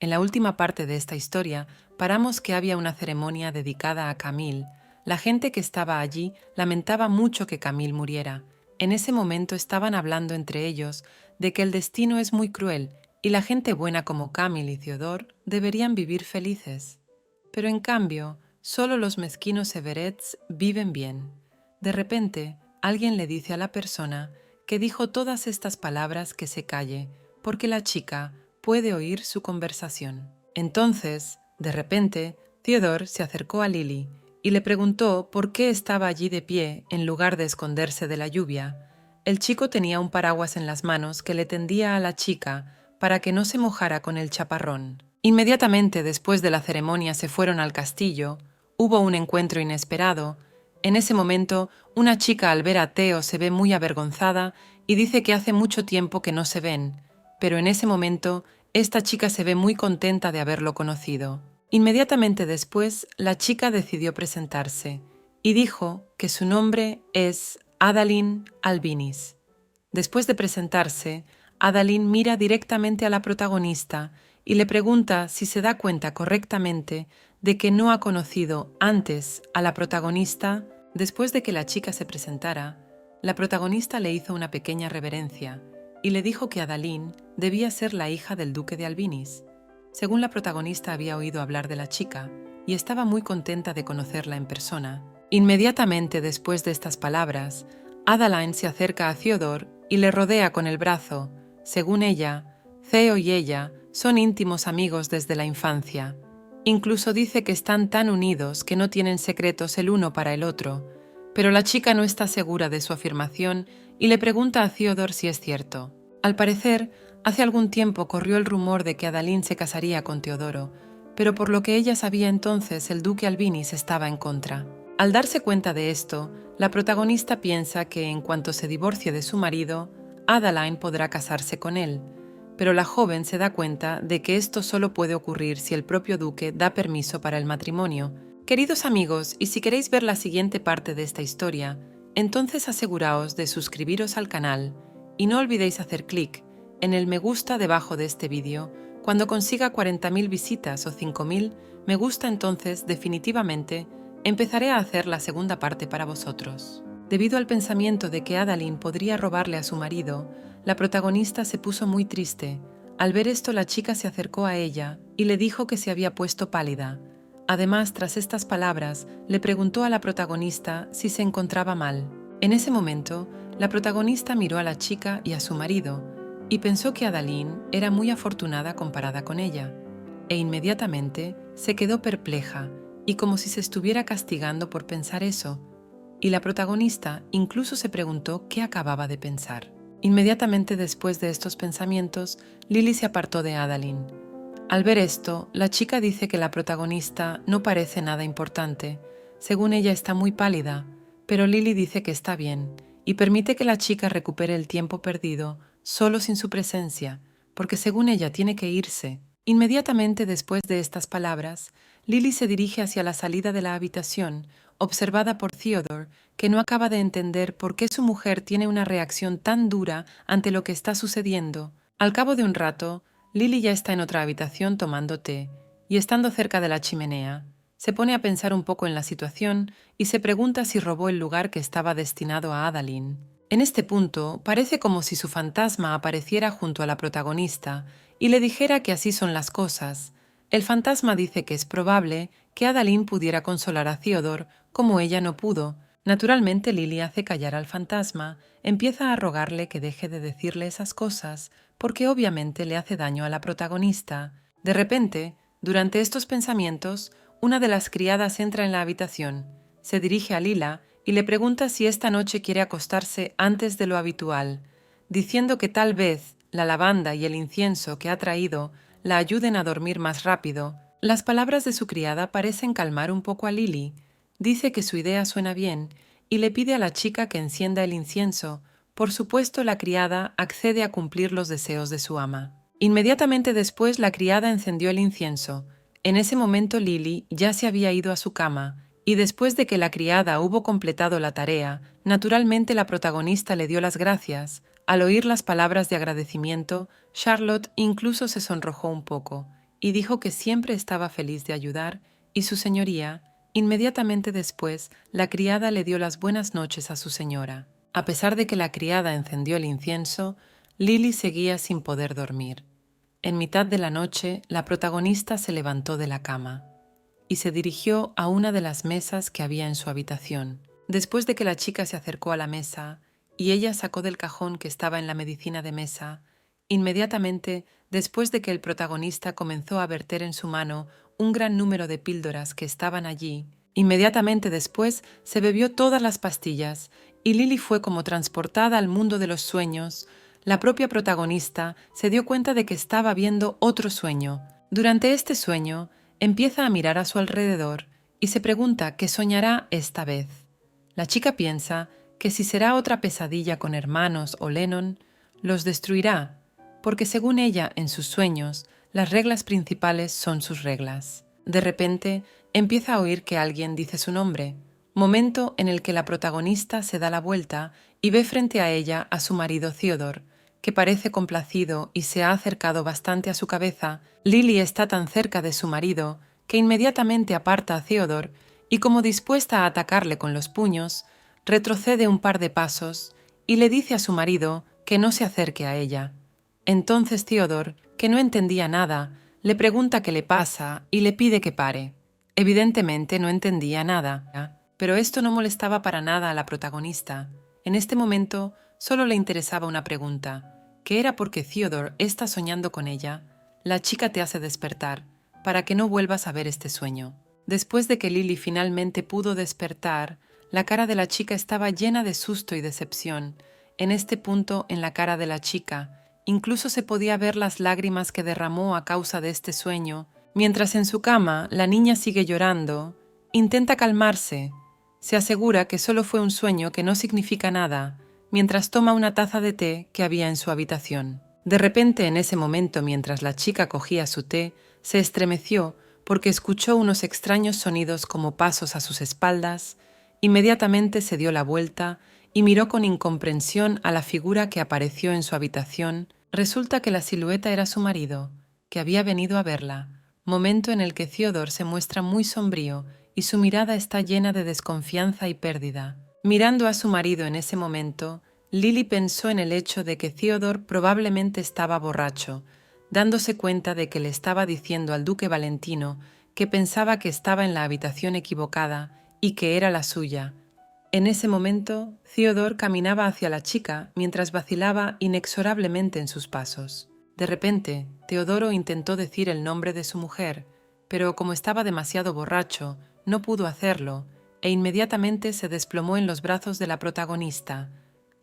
En la última parte de esta historia, paramos que había una ceremonia dedicada a Camille. La gente que estaba allí lamentaba mucho que Camille muriera. En ese momento estaban hablando entre ellos de que el destino es muy cruel y la gente buena como Camille y Theodore deberían vivir felices. Pero en cambio, solo los mezquinos Everetts viven bien. De repente, alguien le dice a la persona que dijo todas estas palabras que se calle, porque la chica puede oír su conversación. Entonces, de repente, Theodore se acercó a Lily y le preguntó por qué estaba allí de pie en lugar de esconderse de la lluvia. El chico tenía un paraguas en las manos que le tendía a la chica para que no se mojara con el chaparrón. Inmediatamente después de la ceremonia se fueron al castillo. Hubo un encuentro inesperado. En ese momento, una chica al ver a Theo se ve muy avergonzada y dice que hace mucho tiempo que no se ven, pero en ese momento, esta chica se ve muy contenta de haberlo conocido. Inmediatamente después, la chica decidió presentarse y dijo que su nombre es Adalyn Albinis. Después de presentarse, Adalyn mira directamente a la protagonista y le pregunta si se da cuenta correctamente de que no ha conocido antes a la protagonista. Después de que la chica se presentara, la protagonista le hizo una pequeña reverencia y le dijo que Adalyn debía ser la hija del duque de Albinis. Según la protagonista había oído hablar de la chica y estaba muy contenta de conocerla en persona. Inmediatamente después de estas palabras, Adalyn se acerca a Theodore y le rodea con el brazo. Según ella, Theo y ella son íntimos amigos desde la infancia. Incluso dice que están tan unidos que no tienen secretos el uno para el otro, pero la chica no está segura de su afirmación y le pregunta a Theodore si es cierto. Al parecer, hace algún tiempo corrió el rumor de que Adalyn se casaría con Teodoro, pero por lo que ella sabía entonces, el duque Albinis estaba en contra. Al darse cuenta de esto, la protagonista piensa que en cuanto se divorcie de su marido, Adalyn podrá casarse con él, pero la joven se da cuenta de que esto solo puede ocurrir si el propio duque da permiso para el matrimonio. Queridos amigos, y si queréis ver la siguiente parte de esta historia, entonces aseguraos de suscribiros al canal y no olvidéis hacer clic en el me gusta debajo de este vídeo. Cuando consiga 40.000 visitas o 5.000 me gusta, entonces definitivamente empezaré a hacer la segunda parte para vosotros. Debido al pensamiento de que Adalyn podría robarle a su marido, la protagonista se puso muy triste. Al ver esto, la chica se acercó a ella y le dijo que se había puesto pálida. Además, tras estas palabras, le preguntó a la protagonista si se encontraba mal. En ese momento, la protagonista miró a la chica y a su marido y pensó que Adalyn era muy afortunada comparada con ella, e inmediatamente se quedó perpleja y como si se estuviera castigando por pensar eso, y la protagonista incluso se preguntó qué acababa de pensar. Inmediatamente después de estos pensamientos, Lily se apartó de Adalyn. Al ver esto, la chica dice que la protagonista no parece nada importante. Según ella está muy pálida, pero Lily dice que está bien y permite que la chica recupere el tiempo perdido solo sin su presencia, porque según ella tiene que irse. Inmediatamente después de estas palabras, Lily se dirige hacia la salida de la habitación, observada por Theodore, que no acaba de entender por qué su mujer tiene una reacción tan dura ante lo que está sucediendo. Al cabo de un rato, Lily ya está en otra habitación tomando té, y estando cerca de la chimenea, se pone a pensar un poco en la situación y se pregunta si robó el lugar que estaba destinado a Adalyn. En este punto, parece como si su fantasma apareciera junto a la protagonista y le dijera que así son las cosas. El fantasma dice que es probable que Adalyn pudiera consolar a Theodore como ella no pudo. Naturalmente, Lily hace callar al fantasma, empieza a rogarle que deje de decirle esas cosas, porque obviamente le hace daño a la protagonista. De repente, durante estos pensamientos, una de las criadas entra en la habitación, se dirige a Lila y le pregunta si esta noche quiere acostarse antes de lo habitual, diciendo que tal vez la lavanda y el incienso que ha traído la ayuden a dormir más rápido. Las palabras de su criada parecen calmar un poco a Lily. Dice que su idea suena bien y le pide a la chica que encienda el incienso. Por supuesto, la criada accede a cumplir los deseos de su ama. Inmediatamente después, la criada encendió el incienso. En ese momento, Lily ya se había ido a su cama, y después de que la criada hubo completado la tarea, naturalmente la protagonista le dio las gracias. Al oír las palabras de agradecimiento, Charlotte incluso se sonrojó un poco, y dijo que siempre estaba feliz de ayudar, y su señoría, inmediatamente después, la criada le dio las buenas noches a su señora. A pesar de que la criada encendió el incienso, Lily seguía sin poder dormir. En mitad de la noche, la protagonista se levantó de la cama y se dirigió a una de las mesas que había en su habitación. Después de que la chica se acercó a la mesa y ella sacó del cajón que estaba en la medicina de mesa, inmediatamente después de que el protagonista comenzó a verter en su mano un gran número de píldoras que estaban allí, inmediatamente después se bebió todas las pastillas y Lily fue como transportada al mundo de los sueños. La propia protagonista se dio cuenta de que estaba viendo otro sueño. Durante este sueño, empieza a mirar a su alrededor y se pregunta qué soñará esta vez. La chica piensa que si será otra pesadilla con hermanos o Lennon, los destruirá, porque según ella, en sus sueños, las reglas principales son sus reglas. De repente, empieza a oír que alguien dice su nombre, momento en el que la protagonista se da la vuelta y ve frente a ella a su marido Theodore, que parece complacido y se ha acercado bastante a su cabeza. Lily está tan cerca de su marido que inmediatamente aparta a Theodore y, como dispuesta a atacarle con los puños, retrocede un par de pasos y le dice a su marido que no se acerque a ella. Entonces Theodore, que no entendía nada, le pregunta qué le pasa y le pide que pare. Evidentemente no entendía nada, pero esto no molestaba para nada a la protagonista. En este momento solo le interesaba una pregunta, que era porque Theodore está soñando con ella. La chica te hace despertar, para que no vuelvas a ver este sueño. Después de que Lily finalmente pudo despertar, la cara de la chica estaba llena de susto y decepción. En este punto, en la cara de la chica, incluso se podía ver las lágrimas que derramó a causa de este sueño. Mientras en su cama la niña sigue llorando, intenta calmarse. Se asegura que solo fue un sueño que no significa nada, mientras toma una taza de té que había en su habitación. De repente, en ese momento, mientras la chica cogía su té, se estremeció porque escuchó unos extraños sonidos como pasos a sus espaldas. Inmediatamente se dio la vuelta y miró con incomprensión a la figura que apareció en su habitación. Resulta que la silueta era su marido, que había venido a verla, momento en el que Theodore se muestra muy sombrío y su mirada está llena de desconfianza y pérdida. Mirando a su marido en ese momento, Lily pensó en el hecho de que Theodore probablemente estaba borracho, dándose cuenta de que le estaba diciendo al duque Valentino que pensaba que estaba en la habitación equivocada y que era la suya. En ese momento, Theodore caminaba hacia la chica mientras vacilaba inexorablemente en sus pasos. De repente, Teodoro intentó decir el nombre de su mujer, pero como estaba demasiado borracho, no pudo hacerlo, e inmediatamente se desplomó en los brazos de la protagonista.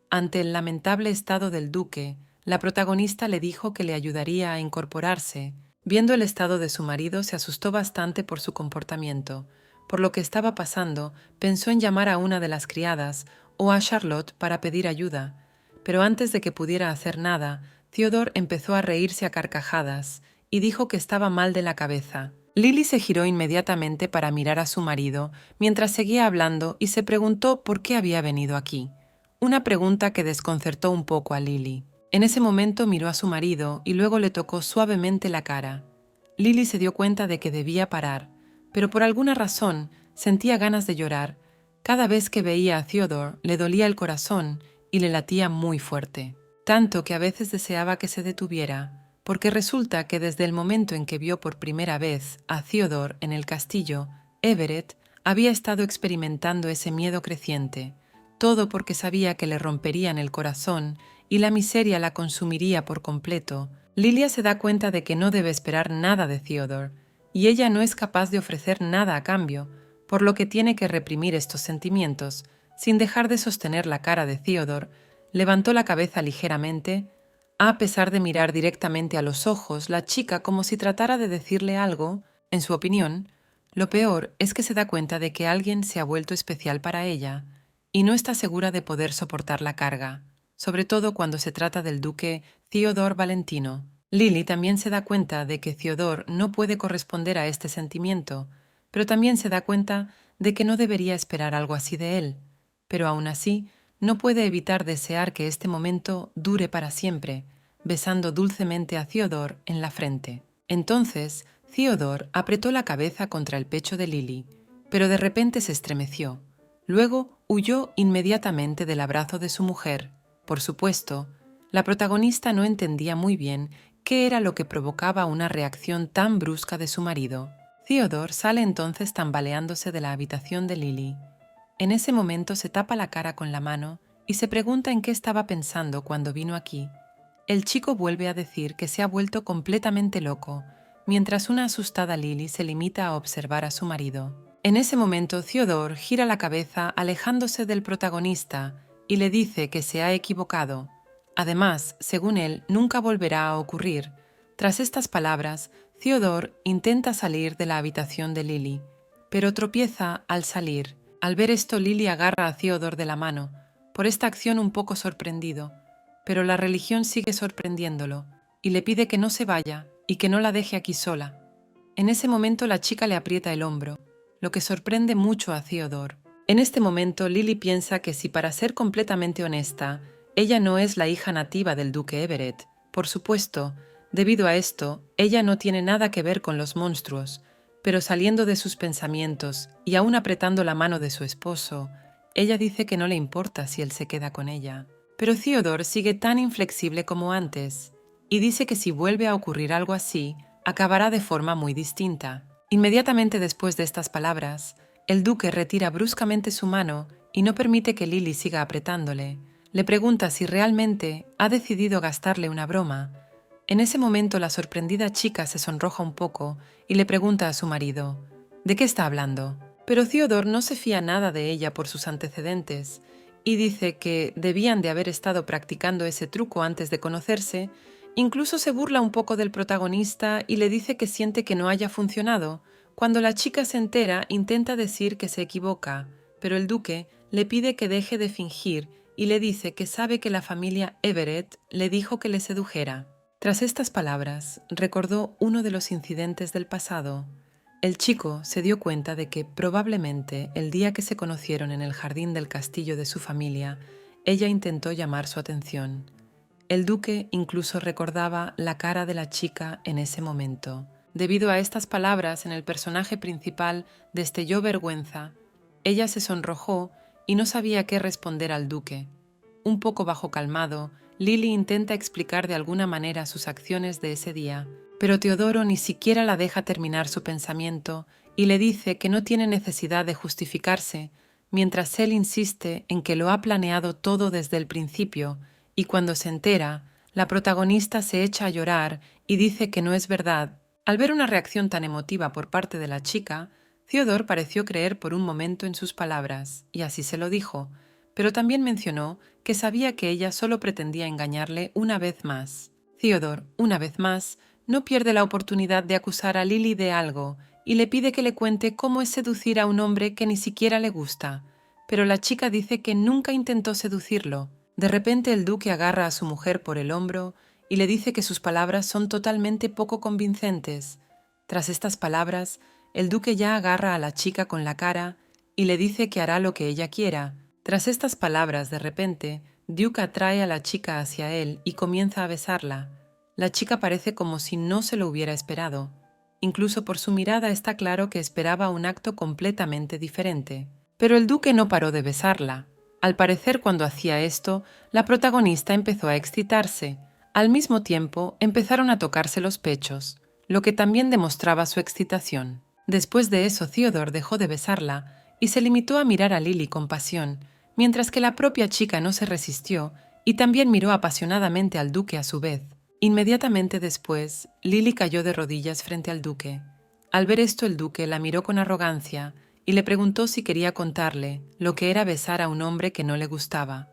Ante el lamentable estado del duque, la protagonista le dijo que le ayudaría a incorporarse. Viendo el estado de su marido, se asustó bastante por su comportamiento. Por lo que estaba pasando, pensó en llamar a una de las criadas o a Charlotte para pedir ayuda. Pero antes de que pudiera hacer nada, Theodore empezó a reírse a carcajadas y dijo que estaba mal de la cabeza. Lily se giró inmediatamente para mirar a su marido mientras seguía hablando y se preguntó por qué había venido aquí. Una pregunta que desconcertó un poco a Lily. En ese momento miró a su marido y luego le tocó suavemente la cara. Lily se dio cuenta de que debía parar, pero por alguna razón sentía ganas de llorar. Cada vez que veía a Theodore le dolía el corazón y le latía muy fuerte, tanto que a veces deseaba que se detuviera, porque resulta que desde el momento en que vio por primera vez a Theodore en el castillo, Everett había estado experimentando ese miedo creciente, todo porque sabía que le romperían el corazón y la miseria la consumiría por completo. Lilia se da cuenta de que no debe esperar nada de Theodore, y ella no es capaz de ofrecer nada a cambio, por lo que tiene que reprimir estos sentimientos. Sin dejar de sostener la cara de Theodore, levantó la cabeza ligeramente. A pesar de mirar directamente a los ojos, la chica como si tratara de decirle algo, en su opinión, lo peor es que se da cuenta de que alguien se ha vuelto especial para ella y no está segura de poder soportar la carga, sobre todo cuando se trata del duque Theodore Valentino. Lily también se da cuenta de que Theodore no puede corresponder a este sentimiento, pero también se da cuenta de que no debería esperar algo así de él, pero aún así no puede evitar desear que este momento dure para siempre, besando dulcemente a Theodore en la frente. Entonces, Theodore apretó la cabeza contra el pecho de Lily, pero de repente se estremeció. Luego huyó inmediatamente del abrazo de su mujer. Por supuesto, la protagonista no entendía muy bien qué era lo que provocaba una reacción tan brusca de su marido. Theodore sale entonces tambaleándose de la habitación de Lily. En ese momento se tapa la cara con la mano y se pregunta en qué estaba pensando cuando vino aquí. El chico vuelve a decir que se ha vuelto completamente loco, mientras una asustada Lily se limita a observar a su marido. En ese momento, Theodore gira la cabeza alejándose del protagonista y le dice que se ha equivocado. Además, según él, nunca volverá a ocurrir. Tras estas palabras, Theodore intenta salir de la habitación de Lily, pero tropieza al salir. Al ver esto, Lily agarra a Theodore de la mano, por esta acción un poco sorprendido, pero la religión sigue sorprendiéndolo y le pide que no se vaya y que no la deje aquí sola. En ese momento la chica le aprieta el hombro, lo que sorprende mucho a Theodore. En este momento Lily piensa que si, para ser completamente honesta, ella no es la hija nativa del duque Everett, por supuesto, debido a esto, ella no tiene nada que ver con los monstruos, pero saliendo de sus pensamientos y aún apretando la mano de su esposo, ella dice que no le importa si él se queda con ella. Pero Theodore sigue tan inflexible como antes y dice que si vuelve a ocurrir algo así, acabará de forma muy distinta. Inmediatamente después de estas palabras, el duque retira bruscamente su mano y no permite que Lily siga apretándole. Le pregunta si realmente ha decidido gastarle una broma. En ese momento la sorprendida chica se sonroja un poco y le pregunta a su marido, ¿de qué está hablando? Pero Theodore no se fía nada de ella por sus antecedentes y dice que debían de haber estado practicando ese truco antes de conocerse. Incluso se burla un poco del protagonista y le dice que siente que no haya funcionado. Cuando la chica se entera, intenta decir que se equivoca, pero el duque le pide que deje de fingir y le dice que sabe que la familia Everett le dijo que le sedujera. Tras estas palabras, recordó uno de los incidentes del pasado. El chico se dio cuenta de que probablemente el día que se conocieron en el jardín del castillo de su familia, ella intentó llamar su atención. El duque incluso recordaba la cara de la chica en ese momento. Debido a estas palabras, en el personaje principal destelló vergüenza. Ella se sonrojó y no sabía qué responder al duque. Un poco bajo calmado, Lily intenta explicar de alguna manera sus acciones de ese día, pero Teodoro ni siquiera la deja terminar su pensamiento y le dice que no tiene necesidad de justificarse, mientras él insiste en que lo ha planeado todo desde el principio, y cuando se entera, la protagonista se echa a llorar y dice que no es verdad. Al ver una reacción tan emotiva por parte de la chica, Theodore pareció creer por un momento en sus palabras, y así se lo dijo, pero también mencionó que sabía que ella solo pretendía engañarle una vez más. Theodore, una vez más, no pierde la oportunidad de acusar a Lily de algo y le pide que le cuente cómo es seducir a un hombre que ni siquiera le gusta, pero la chica dice que nunca intentó seducirlo. De repente el duque agarra a su mujer por el hombro y le dice que sus palabras son totalmente poco convincentes. Tras estas palabras, el duque ya agarra a la chica con la cara y le dice que hará lo que ella quiera. Tras estas palabras, de repente, Duke atrae a la chica hacia él y comienza a besarla. La chica parece como si no se lo hubiera esperado. Incluso por su mirada está claro que esperaba un acto completamente diferente. Pero el duque no paró de besarla. Al parecer, cuando hacía esto, la protagonista empezó a excitarse. Al mismo tiempo, empezaron a tocarse los pechos, lo que también demostraba su excitación. Después de eso, Theodore dejó de besarla y se limitó a mirar a Lily con pasión, mientras que la propia chica no se resistió y también miró apasionadamente al duque a su vez. Inmediatamente después, Lily cayó de rodillas frente al duque. Al ver esto, el duque la miró con arrogancia y le preguntó si quería contarle lo que era besar a un hombre que no le gustaba,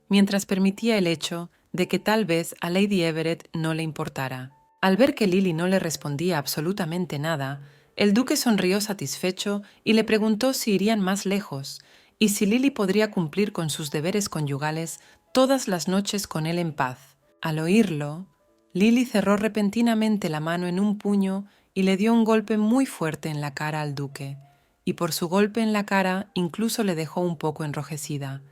mientras permitía el hecho de que tal vez a Lady Everett no le importara. Al ver que Lily no le respondía absolutamente nada, el duque sonrió satisfecho y le preguntó si irían más lejos y si Lily podría cumplir con sus deberes conyugales todas las noches con él en paz. Al oírlo, Lily cerró repentinamente la mano en un puño y le dio un golpe muy fuerte en la cara al duque, y por su golpe en la cara incluso le dejó un poco enrojecida,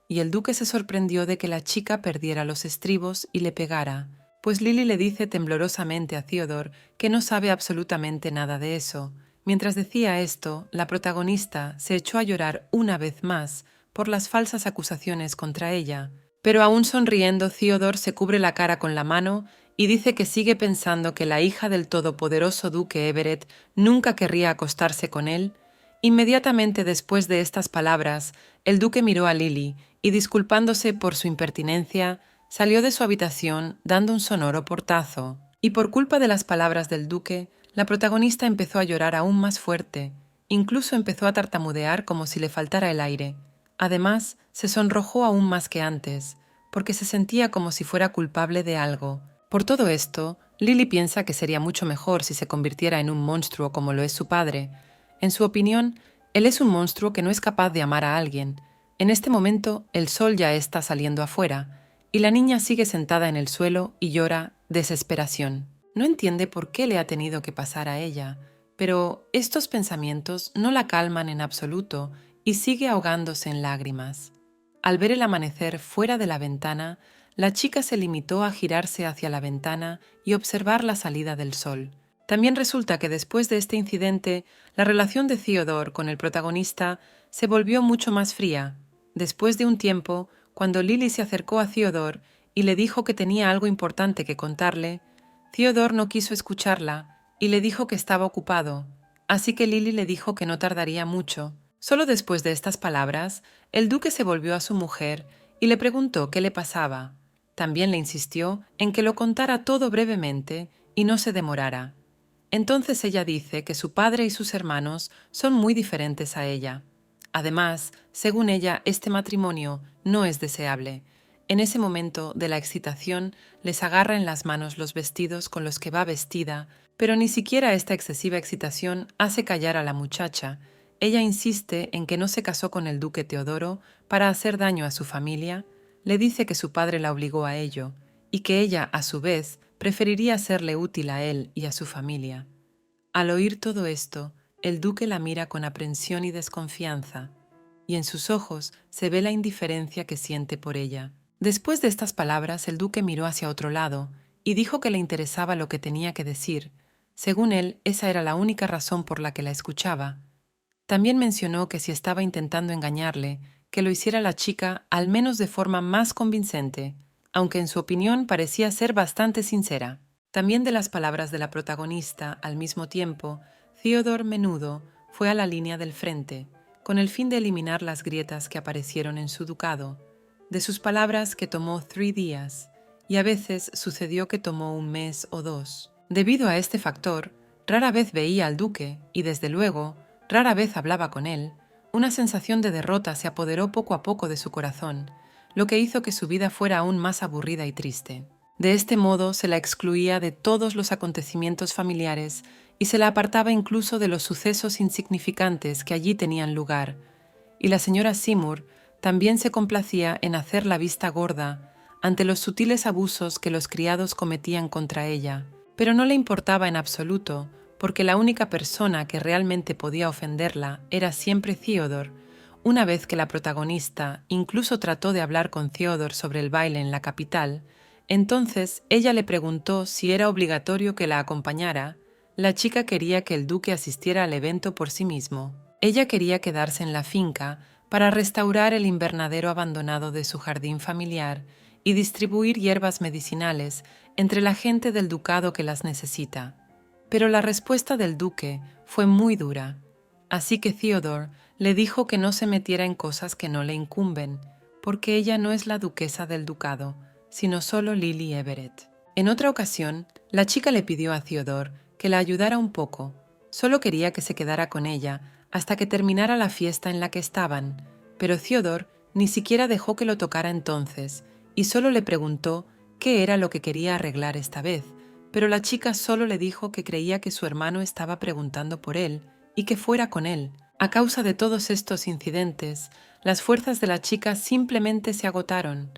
y el duque se sorprendió de que la chica perdiera los estribos y le pegara. pues Lily le dice temblorosamente a Theodore que no sabe absolutamente nada de eso. Mientras decía esto, la protagonista se echó a llorar una vez más por las falsas acusaciones contra ella. Pero aún sonriendo, Theodore se cubre la cara con la mano y dice que sigue pensando que la hija del todopoderoso duque Everett nunca querría acostarse con él. Inmediatamente después de estas palabras, el duque miró a Lily y, disculpándose por su impertinencia, salió de su habitación dando un sonoro portazo. Y por culpa de las palabras del duque, la protagonista empezó a llorar aún más fuerte, incluso empezó a tartamudear como si le faltara el aire. Además, se sonrojó aún más que antes, porque se sentía como si fuera culpable de algo. Por todo esto, Lily piensa que sería mucho mejor si se convirtiera en un monstruo como lo es su padre. En su opinión, él es un monstruo que no es capaz de amar a alguien. En este momento, el sol ya está saliendo afuera, y la niña sigue sentada en el suelo y llora desesperación. No entiende por qué le ha tenido que pasar a ella, pero estos pensamientos no la calman en absoluto y sigue ahogándose en lágrimas. Al ver el amanecer fuera de la ventana, la chica se limitó a girarse hacia la ventana y observar la salida del sol. También resulta que después de este incidente, la relación de Theodore con el protagonista se volvió mucho más fría. Después de un tiempo, cuando Lily se acercó a Theodore y le dijo que tenía algo importante que contarle, Theodore no quiso escucharla y le dijo que estaba ocupado, así que Lily le dijo que no tardaría mucho. Solo después de estas palabras, el duque se volvió a su mujer y le preguntó qué le pasaba. También le insistió en que lo contara todo brevemente y no se demorara. Entonces ella dice que su padre y sus hermanos son muy diferentes a ella. Además, según ella, este matrimonio no es deseable. En ese momento de la excitación les agarra en las manos los vestidos con los que va vestida, pero ni siquiera esta excesiva excitación hace callar a la muchacha. Ella insiste en que no se casó con el duque Teodoro para hacer daño a su familia, le dice que su padre la obligó a ello y que ella, a su vez, preferiría serle útil a él y a su familia. Al oír todo esto, el duque la mira con aprensión y desconfianza, y en sus ojos se ve la indiferencia que siente por ella. Después de estas palabras, el duque miró hacia otro lado y dijo que le interesaba lo que tenía que decir. Según él, esa era la única razón por la que la escuchaba. También mencionó que si estaba intentando engañarle, que lo hiciera la chica al menos de forma más convincente, aunque en su opinión parecía ser bastante sincera. También de las palabras de la protagonista, al mismo tiempo, Theodore Menudo fue a la línea del frente, con el fin de eliminar las grietas que aparecieron en su ducado. De sus palabras que tomó 3 días, y a veces sucedió que tomó 1 mes o 2. Debido a este factor, rara vez veía al duque y, desde luego, rara vez hablaba con él. Una sensación de derrota se apoderó poco a poco de su corazón, lo que hizo que su vida fuera aún más aburrida y triste. De este modo se la excluía de todos los acontecimientos familiares y se la apartaba incluso de los sucesos insignificantes que allí tenían lugar. Y la señora Seymour también se complacía en hacer la vista gorda ante los sutiles abusos que los criados cometían contra ella, pero no le importaba en absoluto, porque la única persona que realmente podía ofenderla era siempre Theodore. Una vez que la protagonista incluso trató de hablar con Theodore sobre el baile en la capital, entonces ella le preguntó si era obligatorio que la acompañara. La chica quería que el duque asistiera al evento por sí mismo. Ella quería quedarse en la finca para restaurar el invernadero abandonado de su jardín familiar y distribuir hierbas medicinales entre la gente del ducado que las necesita. Pero la respuesta del duque fue muy dura, así que Theodore le dijo que no se metiera en cosas que no le incumben, porque ella no es la duquesa del ducado, sino solo Lily Everett. En otra ocasión, la chica le pidió a Theodore que la ayudara un poco. Solo quería que se quedara con ella hasta que terminara la fiesta en la que estaban, pero Theodore ni siquiera dejó que lo tocara entonces, y solo le preguntó qué era lo que quería arreglar esta vez, pero la chica solo le dijo que creía que su hermano estaba preguntando por él y que fuera con él. A causa de todos estos incidentes, las fuerzas de la chica simplemente se agotaron.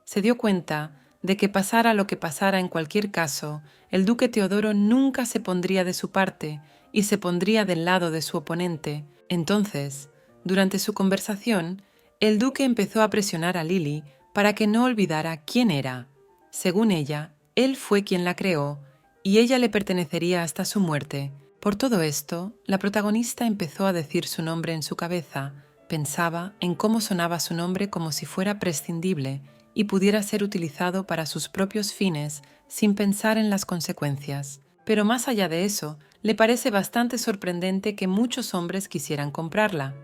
Se dio cuenta de que pasara lo que pasara en cualquier caso, el duque Teodoro nunca se pondría de su parte y se pondría del lado de su oponente. Entonces, durante su conversación, el duque empezó a presionar a Lily para que no olvidara quién era. Según ella, él fue quien la creó y ella le pertenecería hasta su muerte. Por todo esto, la protagonista empezó a decir su nombre en su cabeza, pensaba en cómo sonaba su nombre como si fuera prescindible y pudiera ser utilizado para sus propios fines sin pensar en las consecuencias. Pero más allá de eso, le parece bastante sorprendente que muchos hombres quisieran comprarla.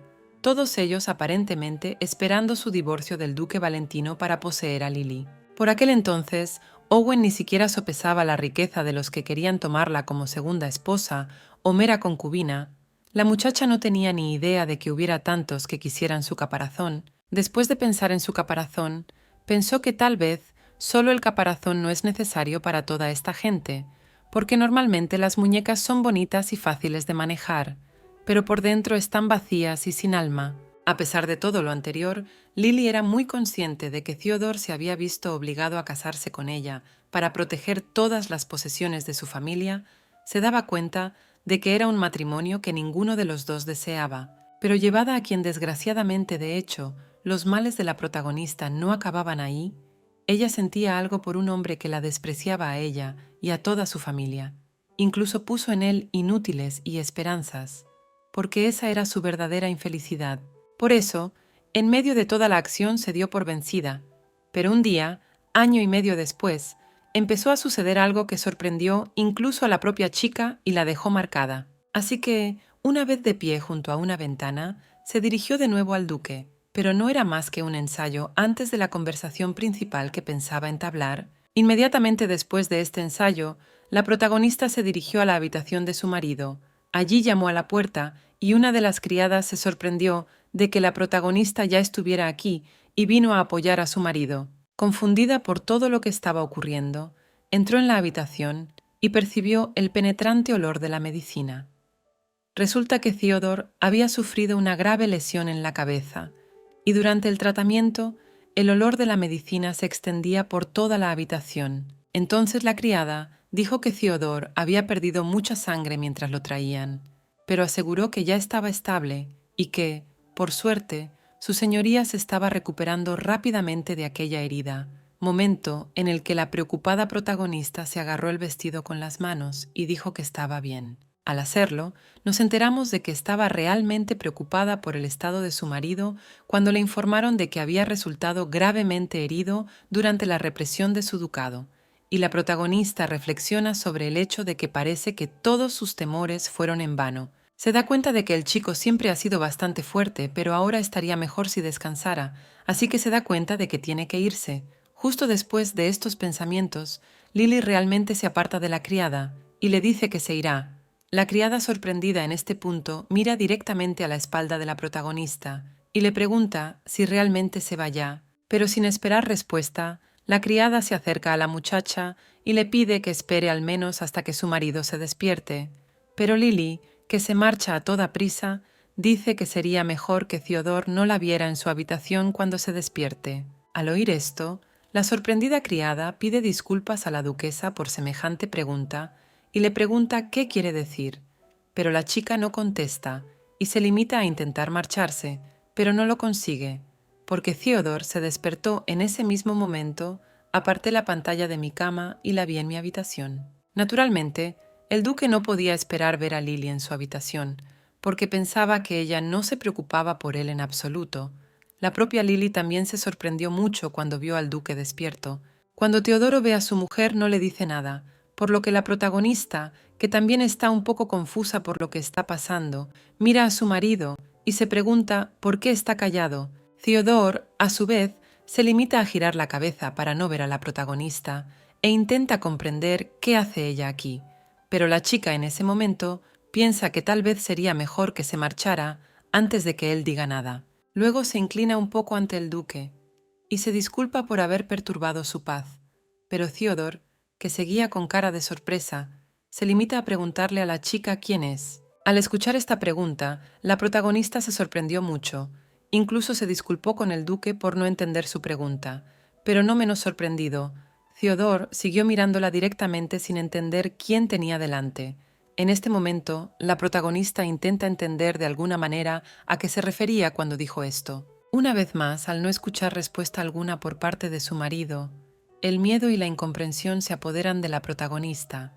Todos ellos aparentemente esperando su divorcio del duque Valentino para poseer a Lily. Por aquel entonces, Owen ni siquiera sopesaba la riqueza de los que querían tomarla como segunda esposa o mera concubina. La muchacha no tenía ni idea de que hubiera tantos que quisieran su caparazón. Después de pensar en su caparazón, pensó que tal vez solo el caparazón no es necesario para toda esta gente, porque normalmente las muñecas son bonitas y fáciles de manejar, pero por dentro están vacías y sin alma. A pesar de todo lo anterior, Lily era muy consciente de que Theodore se había visto obligado a casarse con ella para proteger todas las posesiones de su familia. Se daba cuenta de que era un matrimonio que ninguno de los dos deseaba, pero llevada a quien desgraciadamente, de hecho, los males de la protagonista no acababan ahí, ella sentía algo por un hombre que la despreciaba a ella y a toda su familia. Incluso puso en él inútiles y esperanzas, porque esa era su verdadera infelicidad. Por eso, en medio de toda la acción se dio por vencida, pero un día, año y medio después, empezó a suceder algo que sorprendió incluso a la propia chica y la dejó marcada. Así que, una vez de pie junto a una ventana, se dirigió de nuevo al duque, pero no era más que un ensayo antes de la conversación principal que pensaba entablar. Inmediatamente después de este ensayo, la protagonista se dirigió a la habitación de su marido. Allí llamó a la puerta y una de las criadas se sorprendió de que la protagonista ya estuviera aquí y vino a apoyar a su marido. Confundida por todo lo que estaba ocurriendo, entró en la habitación y percibió el penetrante olor de la medicina. Resulta que Theodore había sufrido una grave lesión en la cabeza y durante el tratamiento el olor de la medicina se extendía por toda la habitación. Entonces la criada dijo que Theodore había perdido mucha sangre mientras lo traían, pero aseguró que ya estaba estable y que, por suerte, su señoría se estaba recuperando rápidamente de aquella herida, momento en el que la preocupada protagonista se agarró el vestido con las manos y dijo que estaba bien. Al hacerlo, nos enteramos de que estaba realmente preocupada por el estado de su marido cuando le informaron de que había resultado gravemente herido durante la represión de su ducado, y la protagonista reflexiona sobre el hecho de que parece que todos sus temores fueron en vano. Se da cuenta de que el chico siempre ha sido bastante fuerte, pero ahora estaría mejor si descansara, así que se da cuenta de que tiene que irse. Justo después de estos pensamientos, Lily realmente se aparta de la criada y le dice que se irá. La criada, sorprendida en este punto, mira directamente a la espalda de la protagonista y le pregunta si realmente se va ya, pero sin esperar respuesta, la criada se acerca a la muchacha y le pide que espere al menos hasta que su marido se despierte. Pero Lily, que se marcha a toda prisa, dice que sería mejor que Theodore no la viera en su habitación cuando se despierte. Al oír esto, la sorprendida criada pide disculpas a la duquesa por semejante pregunta y le pregunta qué quiere decir, pero la chica no contesta y se limita a intentar marcharse, pero no lo consigue, porque Theodore se despertó en ese mismo momento. Aparté la pantalla de mi cama y la vi en mi habitación. Naturalmente, el duque no podía esperar ver a Lily en su habitación, porque pensaba que ella no se preocupaba por él en absoluto. La propia Lily también se sorprendió mucho cuando vio al duque despierto. Cuando Teodoro ve a su mujer no le dice nada, por lo que la protagonista, que también está un poco confusa por lo que está pasando, mira a su marido y se pregunta por qué está callado. Theodore, a su vez, se limita a girar la cabeza para no ver a la protagonista e intenta comprender qué hace ella aquí. Pero la chica en ese momento piensa que tal vez sería mejor que se marchara antes de que él diga nada. Luego se inclina un poco ante el duque y se disculpa por haber perturbado su paz, pero Theodore, que seguía con cara de sorpresa, se limita a preguntarle a la chica quién es. Al escuchar esta pregunta, la protagonista se sorprendió mucho. Incluso se disculpó con el duque por no entender su pregunta, pero no menos sorprendido, Theodore siguió mirándola directamente sin entender quién tenía delante. En este momento, la protagonista intenta entender de alguna manera a qué se refería cuando dijo esto. Una vez más, al no escuchar respuesta alguna por parte de su marido, El miedo y la incomprensión se apoderan de la protagonista.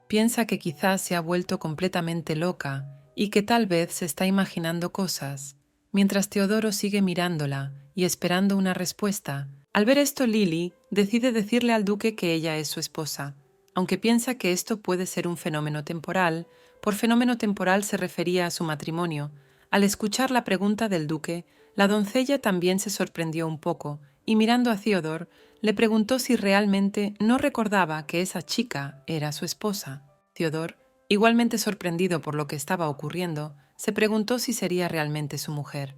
Piensa que quizás se ha vuelto completamente loca y que tal vez se está imaginando cosas, mientras Teodoro sigue mirándola y esperando una respuesta. Al ver esto, Lily decide decirle al duque que ella es su esposa, aunque piensa que esto puede ser un fenómeno temporal. Por fenómeno temporal se refería a su matrimonio. Al escuchar la pregunta del duque, la doncella también se sorprendió un poco y mirando a Theodore, le preguntó si realmente no recordaba que esa chica era su esposa. Theodore, igualmente sorprendido por lo que estaba ocurriendo, se preguntó si sería realmente su mujer.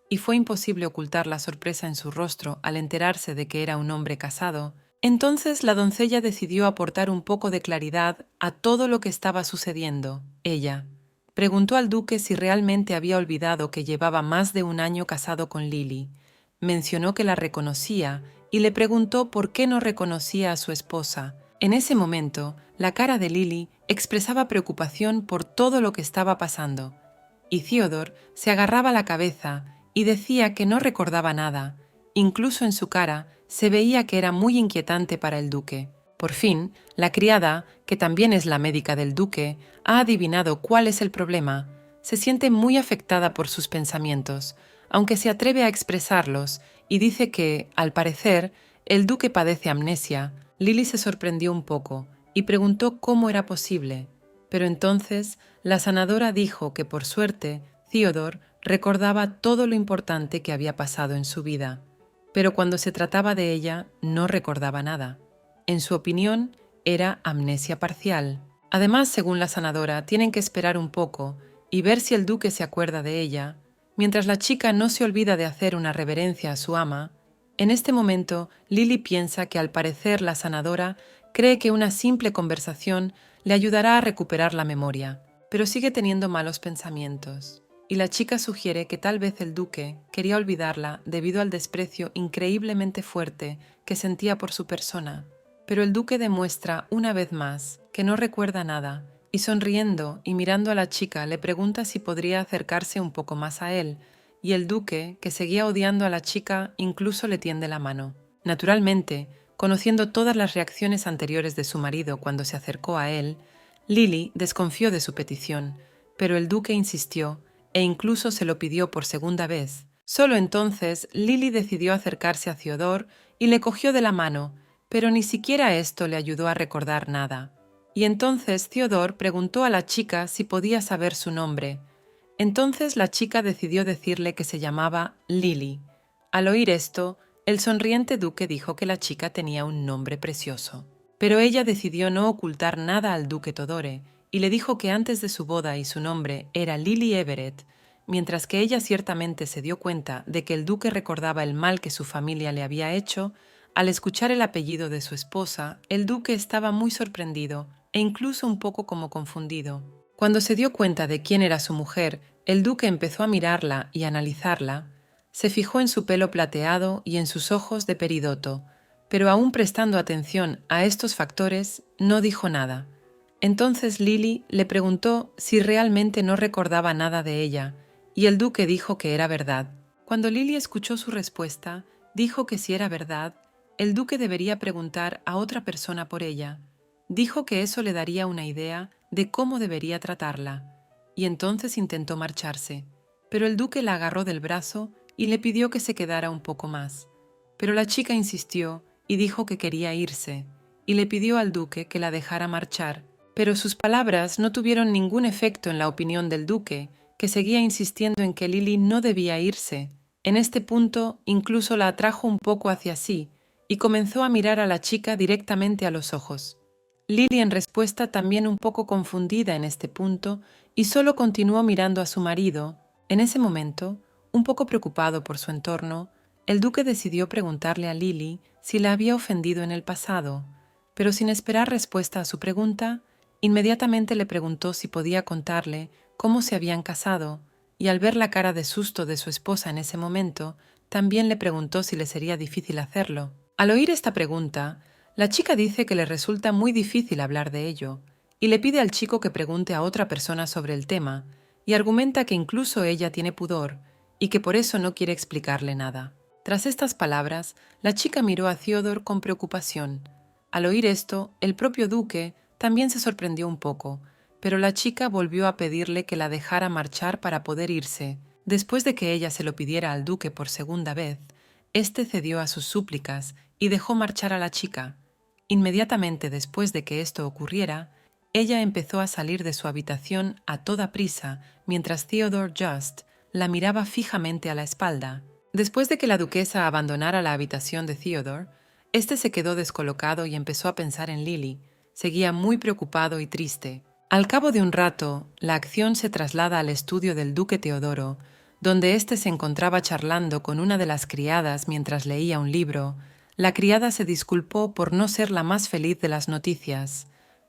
Y fue imposible ocultar la sorpresa en su rostro al enterarse de que era un hombre casado. Entonces la doncella decidió aportar un poco de claridad a todo lo que estaba sucediendo. Ella preguntó al duque si realmente había olvidado que llevaba más de un año casado con Lily. Mencionó que la reconocía y le preguntó por qué no reconocía a su esposa. En ese momento, la cara de Lily expresaba preocupación por todo lo que estaba pasando, y Theodore se agarraba la cabeza y decía que no recordaba nada. Incluso en su cara se veía que era muy inquietante para el duque. Por fin, la criada, que también es la médica del duque, ha adivinado cuál es el problema. Se siente muy afectada por sus pensamientos, aunque se atreve a expresarlos, y dice que, al parecer, el duque padece amnesia. Lily se sorprendió un poco y preguntó cómo era posible. Pero entonces la sanadora dijo que, por suerte, Theodore recordaba todo lo importante que había pasado en su vida, pero cuando se trataba de ella no recordaba nada. En su opinión, era amnesia parcial. Además, según la sanadora, tienen que esperar un poco y ver si el duque se acuerda de ella. Mientras la chica no se olvida de hacer una reverencia a su ama, en este momento Lily piensa que al parecer la sanadora cree que una simple conversación le ayudará a recuperar la memoria, pero sigue teniendo malos pensamientos. Y la chica sugiere que tal vez el duque quería olvidarla debido al desprecio increíblemente fuerte que sentía por su persona. Pero el duque demuestra una vez más que no recuerda nada y sonriendo y mirando a la chica le pregunta si podría acercarse un poco más a él, y el duque, que seguía odiando a la chica, incluso le tiende la mano. Naturalmente, conociendo todas las reacciones anteriores de su marido cuando se acercó a él, Lily desconfió de su petición, pero el duque insistió e incluso se lo pidió por segunda vez. Solo entonces Lily decidió acercarse a Theodore y le cogió de la mano, pero ni siquiera esto le ayudó a recordar nada. Y entonces Theodore preguntó a la chica si podía saber su nombre. Entonces la chica decidió decirle que se llamaba Lily. Al oír esto, el sonriente duque dijo que la chica tenía un nombre precioso. Pero ella decidió no ocultar nada al duque Todore y le dijo que antes de su boda y su nombre era Lily Everett, mientras que ella ciertamente se dio cuenta de que el duque recordaba el mal que su familia le había hecho. Al escuchar el apellido de su esposa, el duque estaba muy sorprendido e incluso un poco como confundido. Cuando se dio cuenta de quién era su mujer, el duque empezó a mirarla y analizarla. Se fijó en su pelo plateado y en sus ojos de peridoto, pero aún prestando atención a estos factores, no dijo nada. Entonces Lily le preguntó si realmente no recordaba nada de ella, y el duque dijo que era verdad. Cuando Lily escuchó su respuesta, dijo que si era verdad, el duque debería preguntar a otra persona por ella. Dijo que eso le daría una idea de cómo debería tratarla, y entonces intentó marcharse, pero el duque la agarró del brazo y le pidió que se quedara un poco más. Pero la chica insistió y dijo que quería irse, y le pidió al duque que la dejara marchar, pero sus palabras no tuvieron ningún efecto en la opinión del duque, que seguía insistiendo en que Lily no debía irse. En este punto incluso la atrajo un poco hacia sí, y comenzó a mirar a la chica directamente a los ojos. Lily en respuesta también un poco confundida en este punto y solo continuó mirando a su marido. En ese momento, un poco preocupado por su entorno, el duque decidió preguntarle a Lily si la había ofendido en el pasado, pero sin esperar respuesta a su pregunta, inmediatamente le preguntó si podía contarle cómo se habían casado, y al ver la cara de susto de su esposa en ese momento, también le preguntó si le sería difícil hacerlo. Al oír esta pregunta, la chica dice que le resulta muy difícil hablar de ello, y le pide al chico que pregunte a otra persona sobre el tema, y argumenta que incluso ella tiene pudor, y que por eso no quiere explicarle nada. Tras estas palabras, la chica miró a Theodore con preocupación. Al oír esto, el propio duque también se sorprendió un poco, pero la chica volvió a pedirle que la dejara marchar para poder irse. Después de que ella se lo pidiera al duque por segunda vez, éste cedió a sus súplicas y dejó marchar a la chica. Inmediatamente después de que esto ocurriera, ella empezó a salir de su habitación a toda prisa, mientras Theodore Just la miraba fijamente a la espalda. Después de que la duquesa abandonara la habitación de Theodore, éste se quedó descolocado y empezó a pensar en Lily. Seguía muy preocupado y triste. Al cabo de un rato, la acción se traslada al estudio del duque Teodoro, donde éste se encontraba charlando con una de las criadas mientras leía un libro. La criada se disculpó por no ser la más feliz de las noticias,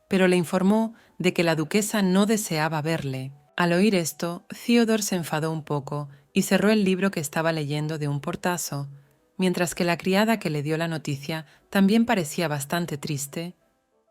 pero le informó de que la duquesa no deseaba verle. Al oír esto, Theodore se enfadó un poco y cerró el libro que estaba leyendo de un portazo, mientras que la criada que le dio la noticia también parecía bastante triste.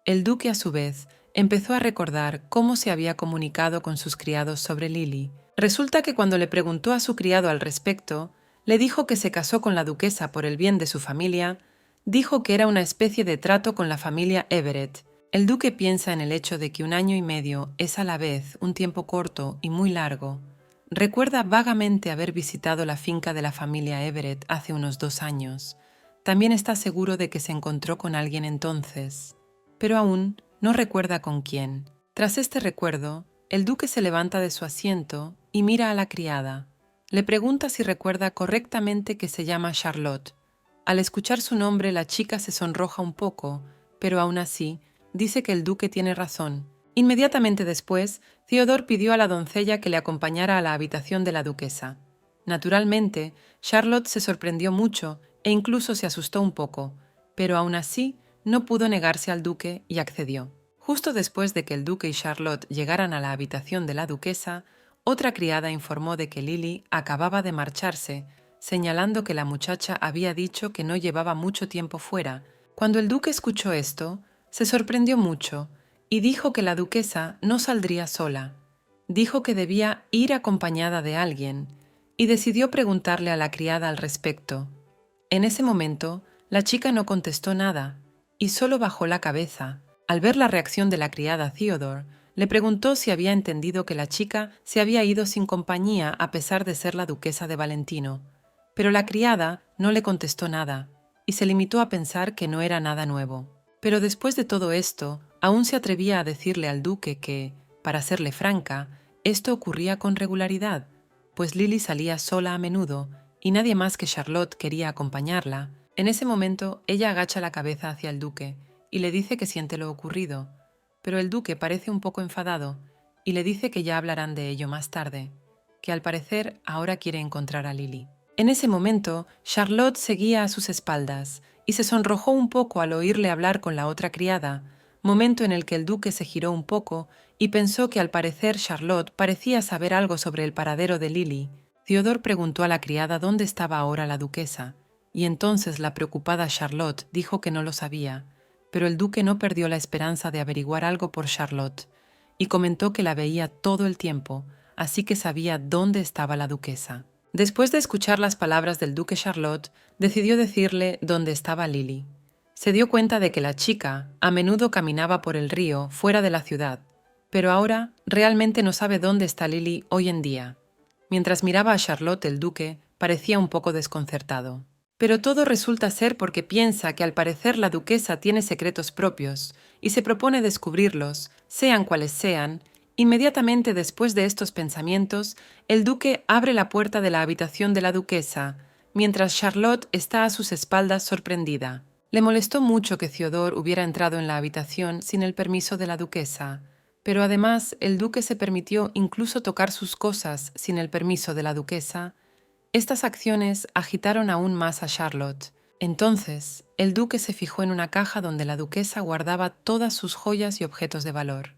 El duque, a su vez, empezó a recordar cómo se había comunicado con sus criados sobre Lily. Resulta que cuando le preguntó a su criado al respecto, le dijo que se casó con la duquesa por el bien de su familia, dijo que era una especie de trato con la familia Everett. El duque piensa en el hecho de que 1 año y medio es a la vez un tiempo corto y muy largo. Recuerda vagamente haber visitado la finca de la familia Everett hace unos 2 años. También está seguro de que se encontró con alguien entonces, pero aún no recuerda con quién. Tras este recuerdo, el duque se levanta de su asiento y mira a la criada. Le pregunta si recuerda correctamente que se llama Charlotte. Al escuchar su nombre, la chica se sonroja un poco, pero aún así dice que el duque tiene razón. Inmediatamente después, Theodore pidió a la doncella que le acompañara a la habitación de la duquesa. Naturalmente, Charlotte se sorprendió mucho e incluso se asustó un poco, pero aún así no pudo negarse al duque y accedió. Justo después de que el duque y Charlotte llegaran a la habitación de la duquesa, otra criada informó de que Lily acababa de marcharse, señalando que la muchacha había dicho que no llevaba mucho tiempo fuera. Cuando el duque escuchó esto, se sorprendió mucho y dijo que la duquesa no saldría sola. Dijo que debía ir acompañada de alguien y decidió preguntarle a la criada al respecto. En ese momento, la chica no contestó nada y solo bajó la cabeza. Al ver la reacción de la criada Theodore, le preguntó si había entendido que la chica se había ido sin compañía a pesar de ser la duquesa de Valentino, pero la criada no le contestó nada y se limitó a pensar que no era nada nuevo. Pero después de todo esto, aún se atrevía a decirle al duque que, para serle franca, esto ocurría con regularidad, pues Lily salía sola a menudo y nadie más que Charlotte quería acompañarla. En ese momento, ella agacha la cabeza hacia el duque y le dice que siente lo ocurrido, pero el duque parece un poco enfadado y le dice que ya hablarán de ello más tarde, que al parecer ahora quiere encontrar a Lily. En ese momento, Charlotte seguía a sus espaldas y se sonrojó un poco al oírle hablar con la otra criada, momento en el que el duque se giró un poco y pensó que al parecer Charlotte parecía saber algo sobre el paradero de Lily. Theodore preguntó a la criada dónde estaba ahora la duquesa, y entonces la preocupada Charlotte dijo que no lo sabía, pero el duque no perdió la esperanza de averiguar algo por Charlotte, y comentó que la veía todo el tiempo, así que sabía dónde estaba la duquesa. Después de escuchar las palabras del duque, Charlotte decidió decirle dónde estaba Lily. Se dio cuenta de que la chica a menudo caminaba por el río fuera de la ciudad, pero ahora realmente no sabe dónde está Lily hoy en día. Mientras miraba a Charlotte, el duque parecía un poco desconcertado. Pero todo resulta ser porque piensa que al parecer la duquesa tiene secretos propios y se propone descubrirlos, sean cuales sean. Inmediatamente después de estos pensamientos, el duque abre la puerta de la habitación de la duquesa, mientras Charlotte está a sus espaldas sorprendida. Le molestó mucho que Theodore hubiera entrado en la habitación sin el permiso de la duquesa, pero además el duque se permitió incluso tocar sus cosas sin el permiso de la duquesa. Estas acciones agitaron aún más a Charlotte. Entonces, el duque se fijó en una caja donde la duquesa guardaba todas sus joyas y objetos de valor.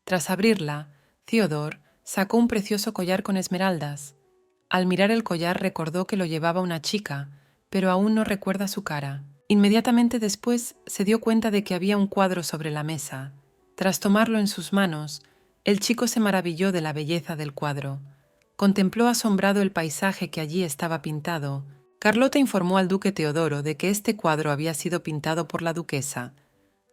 Tras abrirla, Theodore sacó un precioso collar con esmeraldas. Al mirar el collar recordó que lo llevaba una chica, pero aún no recuerda su cara. Inmediatamente después se dio cuenta de que había un cuadro sobre la mesa. Tras tomarlo en sus manos, el chico se maravilló de la belleza del cuadro. Contempló asombrado el paisaje que allí estaba pintado, Carlota informó al duque Teodoro de que este cuadro había sido pintado por la duquesa.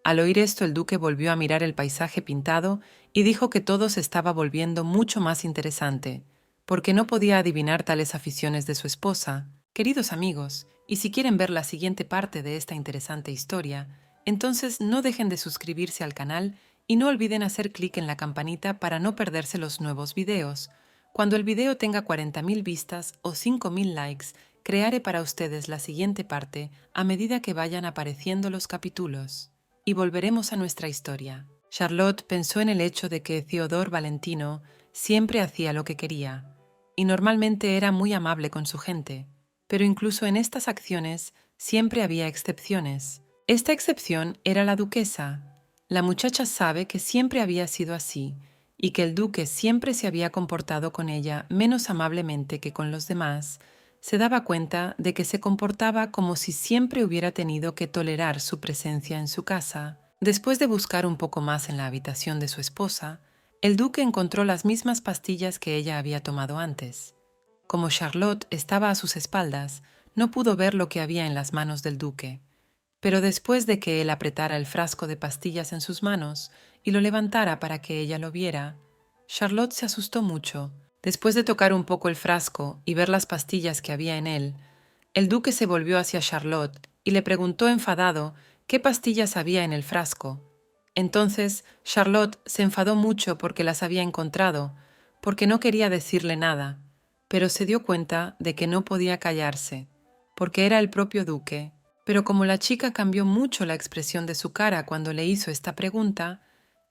Al oír esto, el duque volvió a mirar el paisaje pintado y dijo que todo se estaba volviendo mucho más interesante, porque no podía adivinar tales aficiones de su esposa. Queridos amigos, y si quieren ver la siguiente parte de esta interesante historia, entonces no dejen de suscribirse al canal y no olviden hacer clic en la campanita para no perderse los nuevos videos. Cuando el video tenga 40.000 vistas o 5.000 likes, crearé para ustedes la siguiente parte a medida que vayan apareciendo los capítulos. Y volveremos a nuestra historia. Charlotte pensó en el hecho de que Theodore Valentino siempre hacía lo que quería, y normalmente era muy amable con su gente, pero incluso en estas acciones siempre había excepciones. Esta excepción era la duquesa. La muchacha sabe que siempre había sido así, y que el duque siempre se había comportado con ella menos amablemente que con los demás. Se daba cuenta de que se comportaba como si siempre hubiera tenido que tolerar su presencia en su casa. Después de buscar un poco más en la habitación de su esposa, el duque encontró las mismas pastillas que ella había tomado antes. Como Charlotte estaba a sus espaldas, no pudo ver lo que había en las manos del duque. Pero después de que él apretara el frasco de pastillas en sus manos y lo levantara para que ella lo viera, Charlotte se asustó mucho. Después de tocar un poco el frasco y ver las pastillas que había en él, el duque se volvió hacia Charlotte y le preguntó enfadado qué pastillas había en el frasco. Entonces Charlotte se enfadó mucho porque las había encontrado, porque no quería decirle nada, pero se dio cuenta de que no podía callarse, porque era el propio duque. Pero como la chica cambió mucho la expresión de su cara cuando le hizo esta pregunta,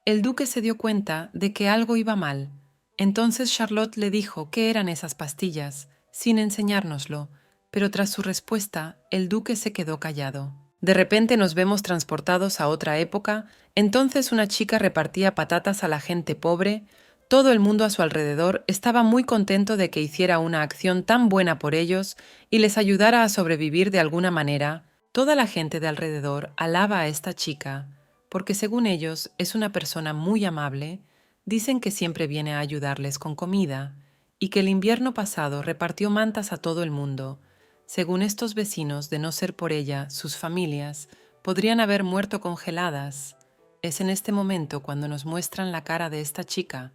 el duque se dio cuenta de que algo iba mal. Entonces Charlotte le dijo qué eran esas pastillas, sin enseñárnoslo, pero tras su respuesta, el duque se quedó callado. De repente nos vemos transportados a otra época. Entonces una chica repartía patatas a la gente pobre. Todo el mundo a su alrededor estaba muy contento de que hiciera una acción tan buena por ellos y les ayudara a sobrevivir de alguna manera. Toda la gente de alrededor alaba a esta chica, porque según ellos es una persona muy amable. Dicen que siempre viene a ayudarles con comida y que el invierno pasado repartió mantas a todo el mundo. Según estos vecinos, de no ser por ella, sus familias podrían haber muerto congeladas. Es en este momento cuando nos muestran la cara de esta chica.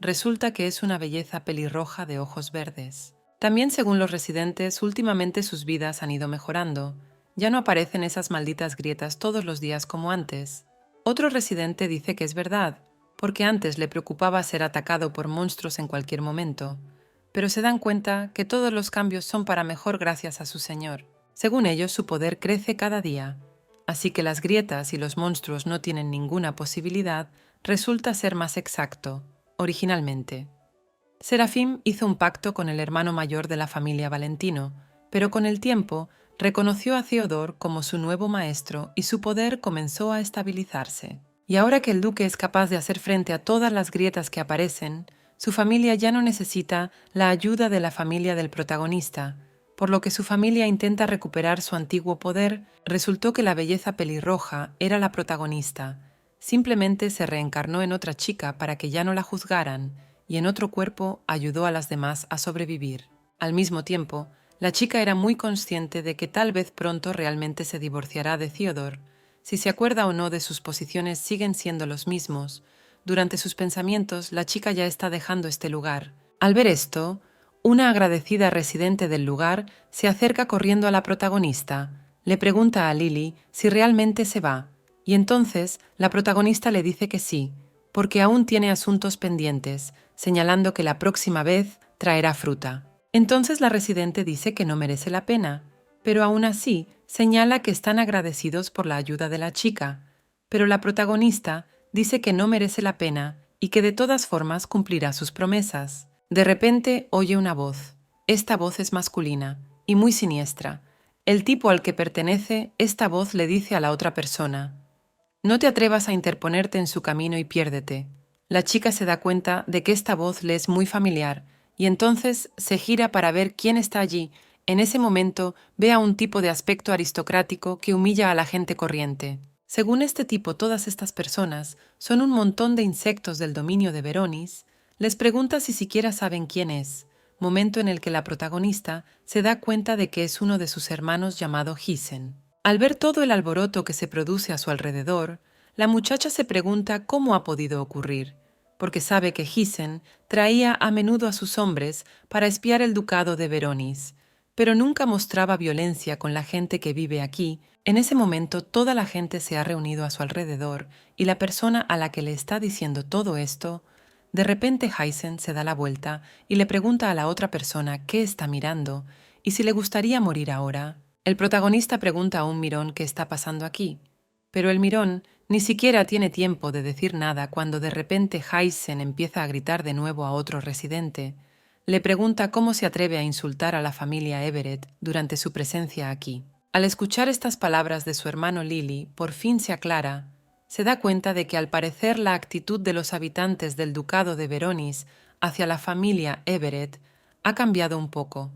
Resulta que es una belleza pelirroja de ojos verdes. También según los residentes, últimamente sus vidas han ido mejorando. Ya no aparecen esas malditas grietas todos los días como antes. Otro residente dice que es verdad, porque antes le preocupaba ser atacado por monstruos en cualquier momento, pero se dan cuenta que todos los cambios son para mejor gracias a su señor. Según ellos, su poder crece cada día, así que las grietas y los monstruos no tienen ninguna posibilidad, resulta ser más exacto, originalmente. Serafim hizo un pacto con el hermano mayor de la familia Valentino, pero con el tiempo reconoció a Theodore como su nuevo maestro y su poder comenzó a estabilizarse. Y ahora que el duque es capaz de hacer frente a todas las grietas que aparecen, su familia ya no necesita la ayuda de la familia del protagonista, por lo que su familia intenta recuperar su antiguo poder. Resultó que la belleza pelirroja era la protagonista. Simplemente se reencarnó en otra chica para que ya no la juzgaran, y en otro cuerpo ayudó a las demás a sobrevivir. Al mismo tiempo, la chica era muy consciente de que tal vez pronto realmente se divorciará de Theodore. Si se acuerda o no de sus posiciones siguen siendo los mismos. Durante sus pensamientos, la chica ya está dejando este lugar. Al ver esto, una agradecida residente del lugar se acerca corriendo a la protagonista. Le pregunta a Lily si realmente se va, y entonces la protagonista le dice que sí, porque aún tiene asuntos pendientes, señalando que la próxima vez traerá fruta. Entonces la residente dice que no merece la pena, pero aún así señala que están agradecidos por la ayuda de la chica, pero la protagonista dice que no merece la pena y que de todas formas cumplirá sus promesas. De repente oye una voz. Esta voz es masculina y muy siniestra. El tipo al que pertenece, esta voz le dice a la otra persona: «No te atrevas a interponerte en su camino y piérdete». La chica se da cuenta de que esta voz le es muy familiar y entonces se gira para ver quién está allí. En ese momento ve a un tipo de aspecto aristocrático que humilla a la gente corriente. Según este tipo, todas estas personas son un montón de insectos del dominio de Veronis. Les pregunta si siquiera saben quién es, momento en el que la protagonista se da cuenta de que es uno de sus hermanos llamado Hisen. Al ver todo el alboroto que se produce a su alrededor, la muchacha se pregunta cómo ha podido ocurrir, porque sabe que Hisen traía a menudo a sus hombres para espiar el ducado de Veronis, pero nunca mostraba violencia con la gente que vive aquí. En ese momento toda la gente se ha reunido a su alrededor y la persona a la que le está diciendo todo esto, de repente Hisen se da la vuelta y le pregunta a la otra persona qué está mirando y si le gustaría morir ahora. El protagonista pregunta a un mirón qué está pasando aquí, pero el mirón ni siquiera tiene tiempo de decir nada cuando de repente Hisen empieza a gritar de nuevo a otro residente. Le pregunta cómo se atreve a insultar a la familia Everett durante su presencia aquí. Al escuchar estas palabras de su hermano Lily, por fin se aclara. Se da cuenta de que al parecer la actitud de los habitantes del ducado de Veronis hacia la familia Everett ha cambiado un poco.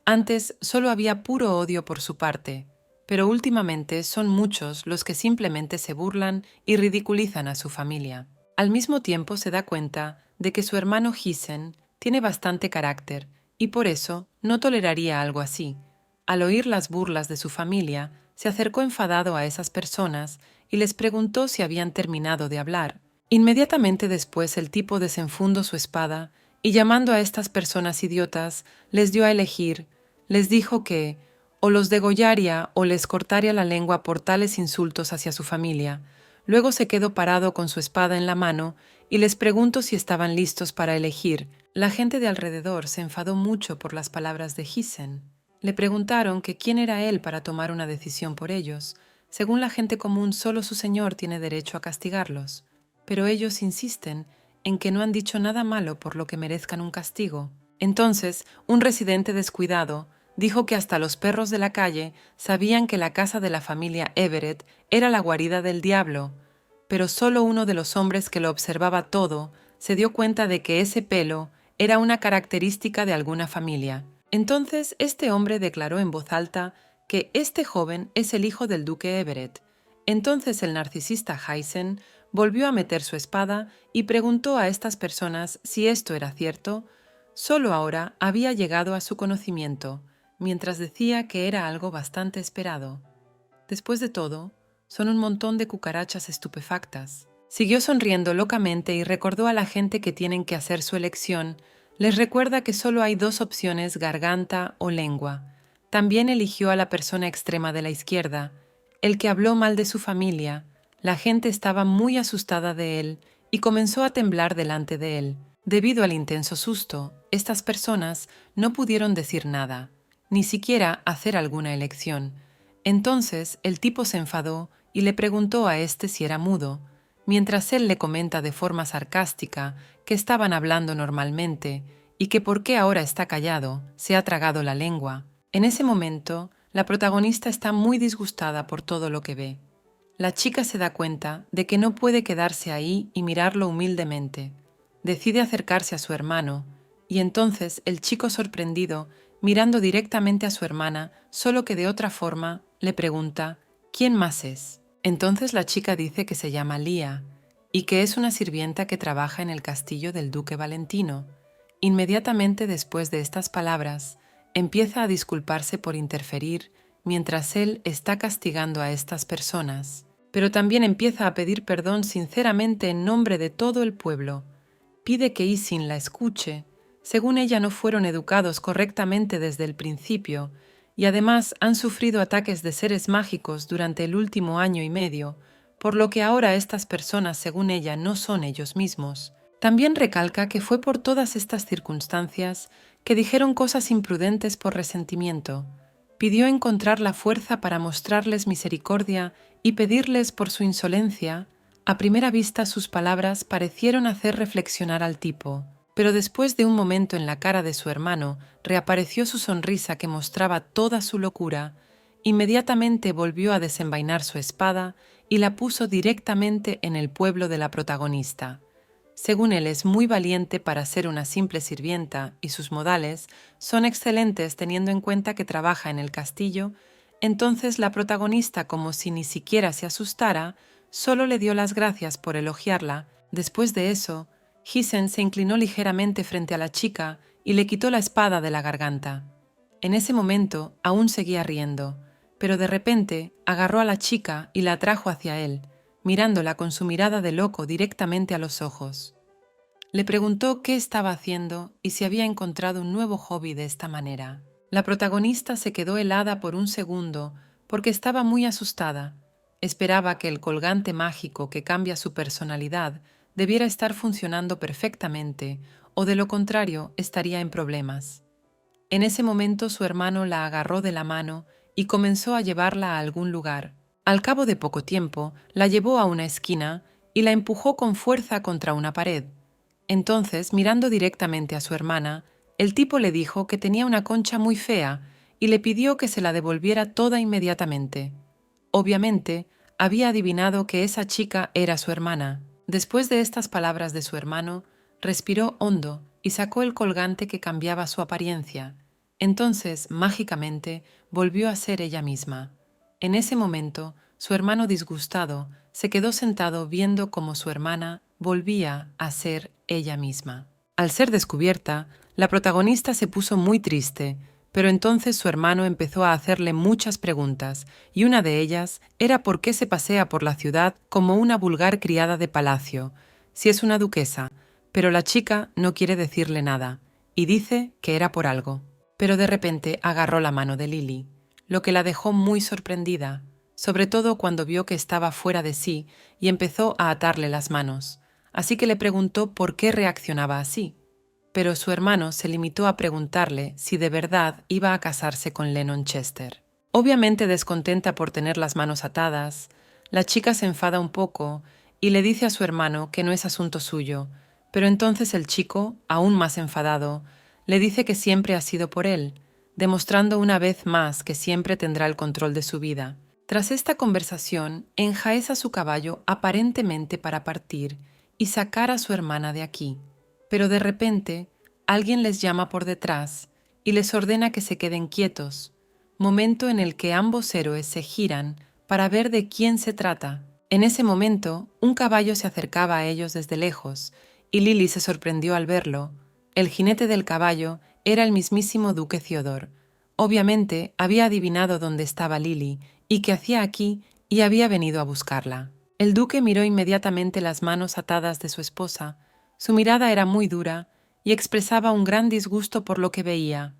Antes solo había puro odio por su parte, pero últimamente son muchos los que simplemente se burlan y ridiculizan a su familia. Al mismo tiempo se da cuenta de que su hermano Hisen tiene bastante carácter y por eso no toleraría algo así. Al oír las burlas de su familia, se acercó enfadado a esas personas y les preguntó si habían terminado de hablar. Inmediatamente después el tipo desenfundó su espada y llamando a estas personas idiotas, les dio a elegir. Les dijo que o los degollaría o les cortaría la lengua por tales insultos hacia su familia. Luego se quedó parado con su espada en la mano y les preguntó si estaban listos para elegir. La gente de alrededor se enfadó mucho por las palabras de Hisen. Le preguntaron que quién era él para tomar una decisión por ellos. Según la gente común, solo su señor tiene derecho a castigarlos. Pero ellos insisten en que no han dicho nada malo por lo que merezcan un castigo. Entonces, un residente descuidado dijo que hasta los perros de la calle sabían que la casa de la familia Everett era la guarida del diablo, pero solo uno de los hombres que lo observaba todo se dio cuenta de que ese pelo era una característica de alguna familia. Entonces este hombre declaró en voz alta que este joven es el hijo del duque Everett. Entonces el narcisista Hisen volvió a meter su espada y preguntó a estas personas si esto era cierto. Solo ahora había llegado a su conocimiento, mientras decía que era algo bastante esperado. Después de todo, son un montón de cucarachas estupefactas. Siguió sonriendo locamente y recordó a la gente que tienen que hacer su elección. Les recuerda que solo hay dos opciones, garganta o lengua. También eligió a la persona extrema de la izquierda, el que habló mal de su familia. La gente estaba muy asustada de él y comenzó a temblar delante de él. Debido al intenso susto, estas personas no pudieron decir nada, ni siquiera hacer alguna elección. Entonces el tipo se enfadó y le preguntó a este si era mudo, mientras él le comenta de forma sarcástica que estaban hablando normalmente y que por qué ahora está callado, se ha tragado la lengua. En ese momento, la protagonista está muy disgustada por todo lo que ve. La chica se da cuenta de que no puede quedarse ahí y mirarlo humildemente. Decide acercarse a su hermano, y entonces el chico sorprendido, mirando directamente a su hermana, solo que de otra forma, le pregunta ¿quién más es? Entonces la chica dice que se llama Lía y que es una sirvienta que trabaja en el castillo del duque Valentino. Inmediatamente después de estas palabras, empieza a disculparse por interferir mientras él está castigando a estas personas, pero también empieza a pedir perdón sinceramente en nombre de todo el pueblo. Pide que Isin la escuche. Según ella no fueron educados correctamente desde el principio y además han sufrido ataques de seres mágicos durante el último año y medio, por lo que ahora estas personas, según ella, no son ellos mismos. También recalca que fue por todas estas circunstancias que dijeron cosas imprudentes por resentimiento. Pidió encontrar la fuerza para mostrarles misericordia y pedirles por su insolencia. A primera vista sus palabras parecieron hacer reflexionar al tipo, pero después de un momento en la cara de su hermano reapareció su sonrisa que mostraba toda su locura. Inmediatamente volvió a desenvainar su espada y la puso directamente en el pueblo de la protagonista. Según él es muy valiente para ser una simple sirvienta y sus modales son excelentes teniendo en cuenta que trabaja en el castillo, entonces la protagonista, como si ni siquiera se asustara, solo le dio las gracias por elogiarla. Después de eso, Hyacin se inclinó ligeramente frente a la chica y le quitó la espada de la garganta. En ese momento aún seguía riendo, pero de repente agarró a la chica y la atrajo hacia él, mirándola con su mirada de loco directamente a los ojos. Le preguntó qué estaba haciendo y si había encontrado un nuevo hobby de esta manera. La protagonista se quedó helada por un segundo porque estaba muy asustada. Esperaba que el colgante mágico que cambia su personalidad debiera estar funcionando perfectamente, o de lo contrario estaría en problemas. En ese momento su hermano la agarró de la mano y comenzó a llevarla a algún lugar. Al cabo de poco tiempo, la llevó a una esquina y la empujó con fuerza contra una pared. Entonces, mirando directamente a su hermana, el tipo le dijo que tenía una concha muy fea y le pidió que se la devolviera toda inmediatamente. Obviamente, había adivinado que esa chica era su hermana. Después de estas palabras de su hermano, respiró hondo y sacó el colgante que cambiaba su apariencia. Entonces, mágicamente, volvió a ser ella misma. En ese momento, su hermano disgustado se quedó sentado viendo cómo su hermana volvía a ser ella misma. Al ser descubierta, la protagonista se puso muy triste, pero entonces su hermano empezó a hacerle muchas preguntas, y una de ellas era por qué se pasea por la ciudad como una vulgar criada de palacio, si es una duquesa, pero la chica no quiere decirle nada, y dice que era por algo. Pero de repente agarró la mano de Lily, lo que la dejó muy sorprendida, sobre todo cuando vio que estaba fuera de sí y empezó a atarle las manos, así que le preguntó por qué reaccionaba así. Pero su hermano se limitó a preguntarle si de verdad iba a casarse con Lennon Chester. Obviamente descontenta por tener las manos atadas, la chica se enfada un poco y le dice a su hermano que no es asunto suyo, pero entonces el chico, aún más enfadado, le dice que siempre ha sido por él, demostrando una vez más que siempre tendrá el control de su vida. Tras esta conversación, enjaeza su caballo aparentemente para partir y sacar a su hermana de aquí. Pero de repente, alguien les llama por detrás y les ordena que se queden quietos, momento en el que ambos héroes se giran para ver de quién se trata. En ese momento, un caballo se acercaba a ellos desde lejos y Lily se sorprendió al verlo. El jinete del caballo era el mismísimo duque Theodore. Obviamente había adivinado dónde estaba Lily y qué hacía aquí y había venido a buscarla. El duque miró inmediatamente las manos atadas de su esposa. Su mirada era muy dura y expresaba un gran disgusto por lo que veía.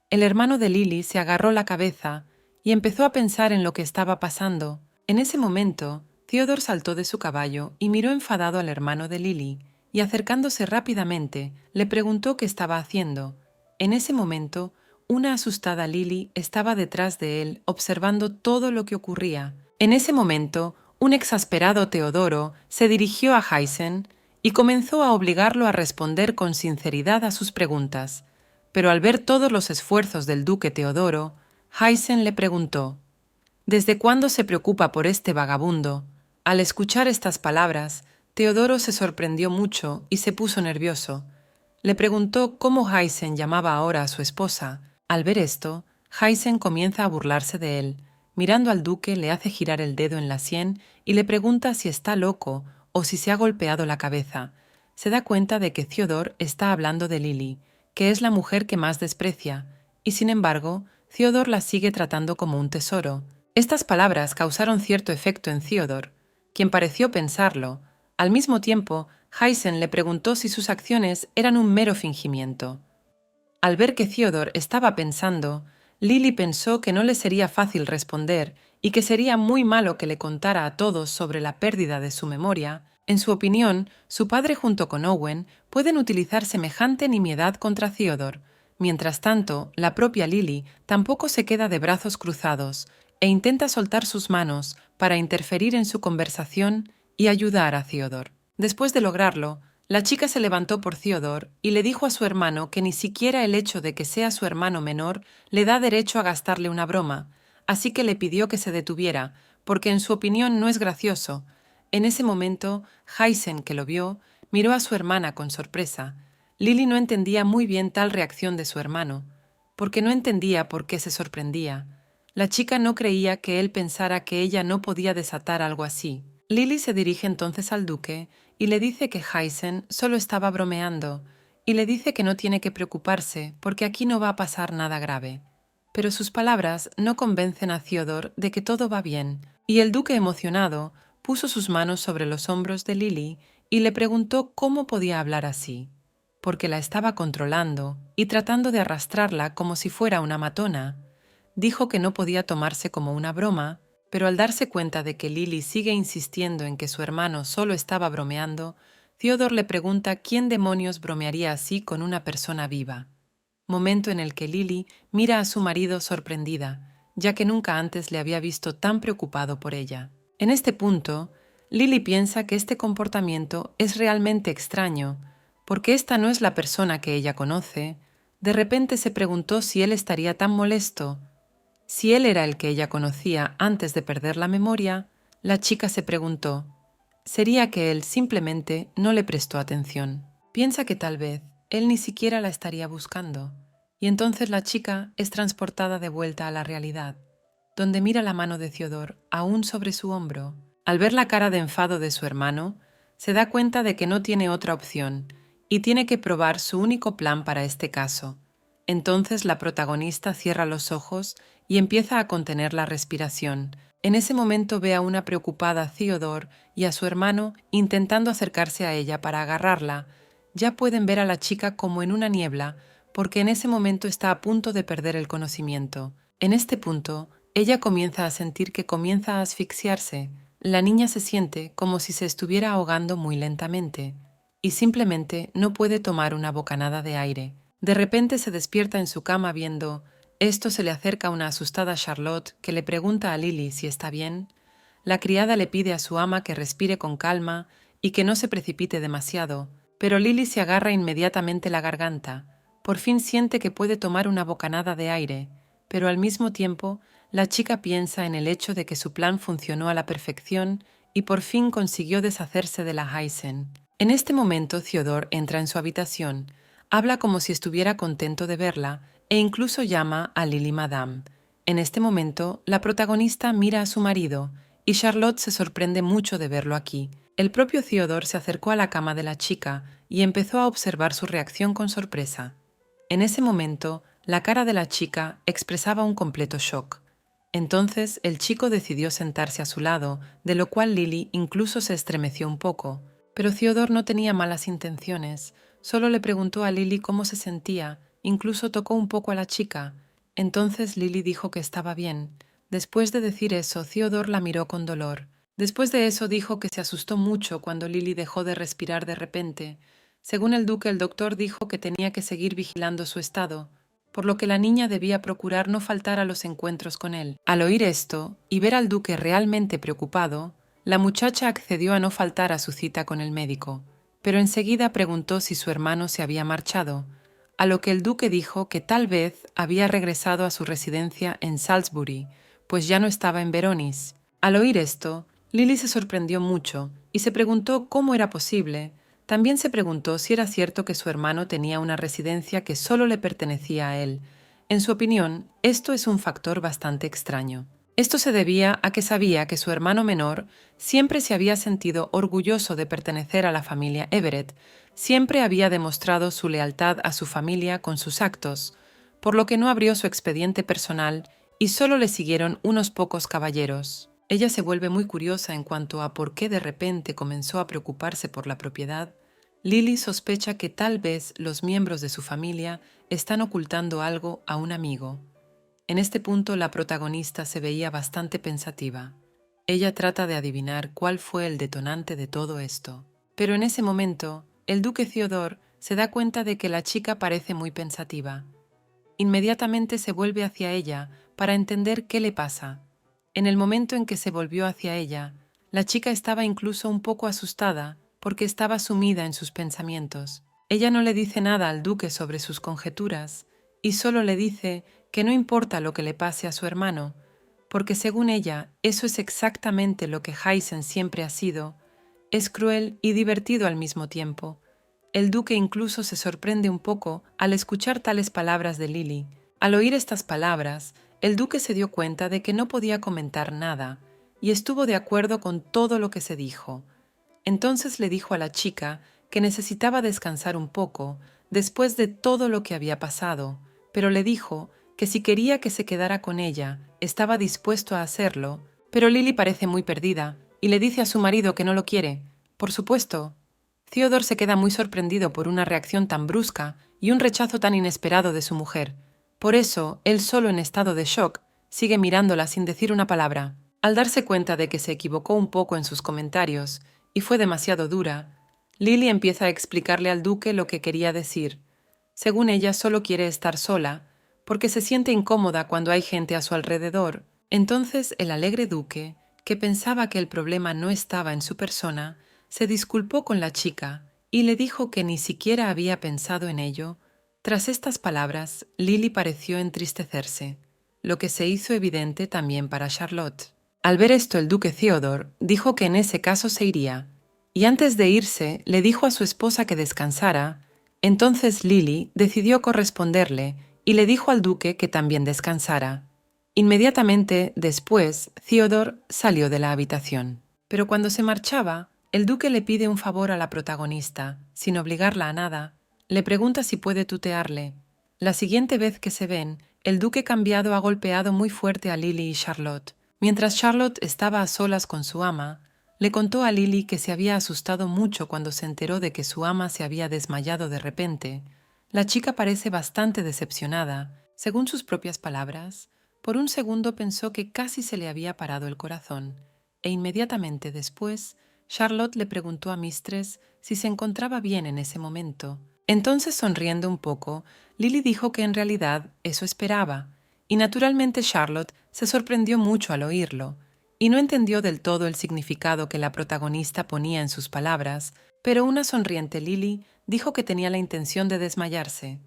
El hermano de Lily se agarró la cabeza y empezó a pensar en lo que estaba pasando. En ese momento, Theodore saltó de su caballo y miró enfadado al hermano de Lily, y acercándose rápidamente, le preguntó qué estaba haciendo. En ese momento, una asustada Lily estaba detrás de él observando todo lo que ocurría. En ese momento, un exasperado Teodoro se dirigió a Hyacin y comenzó a obligarlo a responder con sinceridad a sus preguntas. Pero al ver todos los esfuerzos del duque Teodoro, Hyacin le preguntó: ¿desde cuándo se preocupa por este vagabundo? Al escuchar estas palabras, Teodoro se sorprendió mucho y se puso nervioso. Le preguntó cómo Hyacin llamaba ahora a su esposa. Al ver esto, Hyacin comienza a burlarse de él. Mirando al duque, le hace girar el dedo en la sien y le pregunta si está loco o si se ha golpeado la cabeza. Se da cuenta de que Theodore está hablando de Lily, que es la mujer que más desprecia, y sin embargo, Theodore la sigue tratando como un tesoro. Estas palabras causaron cierto efecto en Theodore, quien pareció pensarlo. Al mismo tiempo, Hyacin le preguntó si sus acciones eran un mero fingimiento. Al ver que Theodore estaba pensando, Lily pensó que no le sería fácil responder y que sería muy malo que le contara a todos sobre la pérdida de su memoria. En su opinión, su padre junto con Owen pueden utilizar semejante nimiedad contra Theodore. Mientras tanto, la propia Lily tampoco se queda de brazos cruzados e intenta soltar sus manos para interferir en su conversación y ayudar a Theodore. Después de lograrlo, la chica se levantó por Theodore y le dijo a su hermano que ni siquiera el hecho de que sea su hermano menor le da derecho a gastarle una broma, así que le pidió que se detuviera, porque en su opinión no es gracioso. En ese momento, Hyacin, que lo vio, miró a su hermana con sorpresa. Lily no entendía muy bien tal reacción de su hermano, porque no entendía por qué se sorprendía. La chica no creía que él pensara que ella no podía desatar algo así. Lily se dirige entonces al duque y le dice que Hyacin solo estaba bromeando y le dice que no tiene que preocuparse porque aquí no va a pasar nada grave. Pero sus palabras no convencen a Theodore de que todo va bien, y el duque emocionado puso sus manos sobre los hombros de Lily y le preguntó cómo podía hablar así, porque la estaba controlando y tratando de arrastrarla como si fuera una matona. Dijo que no podía tomarse como una broma, pero al darse cuenta de que Lily sigue insistiendo en que su hermano solo estaba bromeando, Theodore le pregunta quién demonios bromearía así con una persona viva. Momento en el que Lily mira a su marido sorprendida, ya que nunca antes le había visto tan preocupado por ella. En este punto, Lily piensa que este comportamiento es realmente extraño, porque esta no es la persona que ella conoce. De repente se preguntó si él estaría tan molesto. Si él era el que ella conocía antes de perder la memoria, la chica se preguntó, ¿sería que él simplemente no le prestó atención? Piensa que tal vez él ni siquiera la estaría buscando, y entonces la chica es transportada de vuelta a la realidad, donde mira la mano de Theodore aún sobre su hombro. Al ver la cara de enfado de su hermano, se da cuenta de que no tiene otra opción y tiene que probar su único plan para este caso. Entonces la protagonista cierra los ojos y empieza a contener la respiración. En ese momento ve a una preocupada Theodore y a su hermano intentando acercarse a ella para agarrarla. Ya pueden ver a la chica como en una niebla, porque en ese momento está a punto de perder el conocimiento. En este punto, ella comienza a sentir que comienza a asfixiarse. La niña se siente como si se estuviera ahogando muy lentamente y simplemente no puede tomar una bocanada de aire. De repente se despierta en su cama viendo. Esto se le acerca una asustada Charlotte que le pregunta a Lily si está bien. La criada le pide a su ama que respire con calma y que no se precipite demasiado, pero Lily se agarra inmediatamente la garganta. Por fin siente que puede tomar una bocanada de aire, pero al mismo tiempo la chica piensa en el hecho de que su plan funcionó a la perfección y por fin consiguió deshacerse de la Hyacin. En este momento Theodore entra en su habitación, habla como si estuviera contento de verla e incluso llama a Lily Madame. En este momento la protagonista mira a su marido y Charlotte se sorprende mucho de verlo aquí. El propio Theodore se acercó a la cama de la chica y empezó a observar su reacción con sorpresa. En ese momento, la cara de la chica expresaba un completo shock. Entonces el chico decidió sentarse a su lado, de lo cual Lily incluso se estremeció un poco. Pero Theodore no tenía malas intenciones, solo le preguntó a Lily cómo se sentía, incluso tocó un poco a la chica. Entonces Lily dijo que estaba bien. Después de decir eso, Theodore la miró con dolor. Después de eso dijo que se asustó mucho cuando Lily dejó de respirar de repente. Según el duque, el doctor dijo que tenía que seguir vigilando su estado, por lo que la niña debía procurar no faltar a los encuentros con él. Al oír esto y ver al duque realmente preocupado, la muchacha accedió a no faltar a su cita con el médico, pero enseguida preguntó si su hermano se había marchado, a lo que el duque dijo que tal vez había regresado a su residencia en Salisbury, pues ya no estaba en Veronis. Al oír esto, Lily se sorprendió mucho y se preguntó cómo era posible. También se preguntó si era cierto que su hermano tenía una residencia que solo le pertenecía a él. En su opinión, esto es un factor bastante extraño. Esto se debía a que sabía que su hermano menor siempre se había sentido orgulloso de pertenecer a la familia Everett, siempre había demostrado su lealtad a su familia con sus actos, por lo que no abrió su expediente personal y solo le siguieron unos pocos caballeros. Ella se vuelve muy curiosa en cuanto a por qué de repente comenzó a preocuparse por la propiedad. Lily sospecha que tal vez los miembros de su familia están ocultando algo a un amigo. En este punto la protagonista se veía bastante pensativa. Ella trata de adivinar cuál fue el detonante de todo esto. Pero en ese momento, el duque Theodore se da cuenta de que la chica parece muy pensativa. Inmediatamente se vuelve hacia ella para entender qué le pasa. En el momento en que se volvió hacia ella, la chica estaba incluso un poco asustada porque estaba sumida en sus pensamientos. Ella no le dice nada al duque sobre sus conjeturas y solo le dice que no importa lo que le pase a su hermano, porque según ella, eso es exactamente lo que Hyacin siempre ha sido. Es cruel y divertido al mismo tiempo. El duque incluso se sorprende un poco al escuchar tales palabras de Lily. Al oír estas palabras, el duque se dio cuenta de que no podía comentar nada y estuvo de acuerdo con todo lo que se dijo. Entonces le dijo a la chica que necesitaba descansar un poco después de todo lo que había pasado, pero le dijo que si quería que se quedara con ella, estaba dispuesto a hacerlo, pero Lily parece muy perdida y le dice a su marido que no lo quiere. Por supuesto. Theodore se queda muy sorprendido por una reacción tan brusca y un rechazo tan inesperado de su mujer. Por eso, él solo en estado de shock, sigue mirándola sin decir una palabra. Al darse cuenta de que se equivocó un poco en sus comentarios y fue demasiado dura, Lily empieza a explicarle al duque lo que quería decir. Según ella, solo quiere estar sola, porque se siente incómoda cuando hay gente a su alrededor. Entonces el alegre duque, que pensaba que el problema no estaba en su persona, se disculpó con la chica y le dijo que ni siquiera había pensado en ello. Tras estas palabras, Lily pareció entristecerse, lo que se hizo evidente también para Charlotte. Al ver esto, el duque Theodore dijo que en ese caso se iría, y antes de irse le dijo a su esposa que descansara. Entonces Lily decidió corresponderle y le dijo al duque que también descansara. Inmediatamente después, Theodore salió de la habitación. Pero cuando se marchaba, el duque le pide un favor a la protagonista, sin obligarla a nada. Le pregunta si puede tutearle. La siguiente vez que se ven, el duque cambiado ha golpeado muy fuerte a Lily y Charlotte. Mientras Charlotte estaba a solas con su ama, le contó a Lily que se había asustado mucho cuando se enteró de que su ama se había desmayado de repente. La chica parece bastante decepcionada. Según sus propias palabras, por un segundo pensó que casi se le había parado el corazón, e inmediatamente después Charlotte le preguntó a Mistress si se encontraba bien en ese momento. Entonces, sonriendo un poco, Lily dijo que en realidad eso esperaba, y naturalmente Charlotte se sorprendió mucho al oírlo, y no entendió del todo el significado que la protagonista ponía en sus palabras, pero una sonriente Lily dijo que tenía la intención de desmayarse.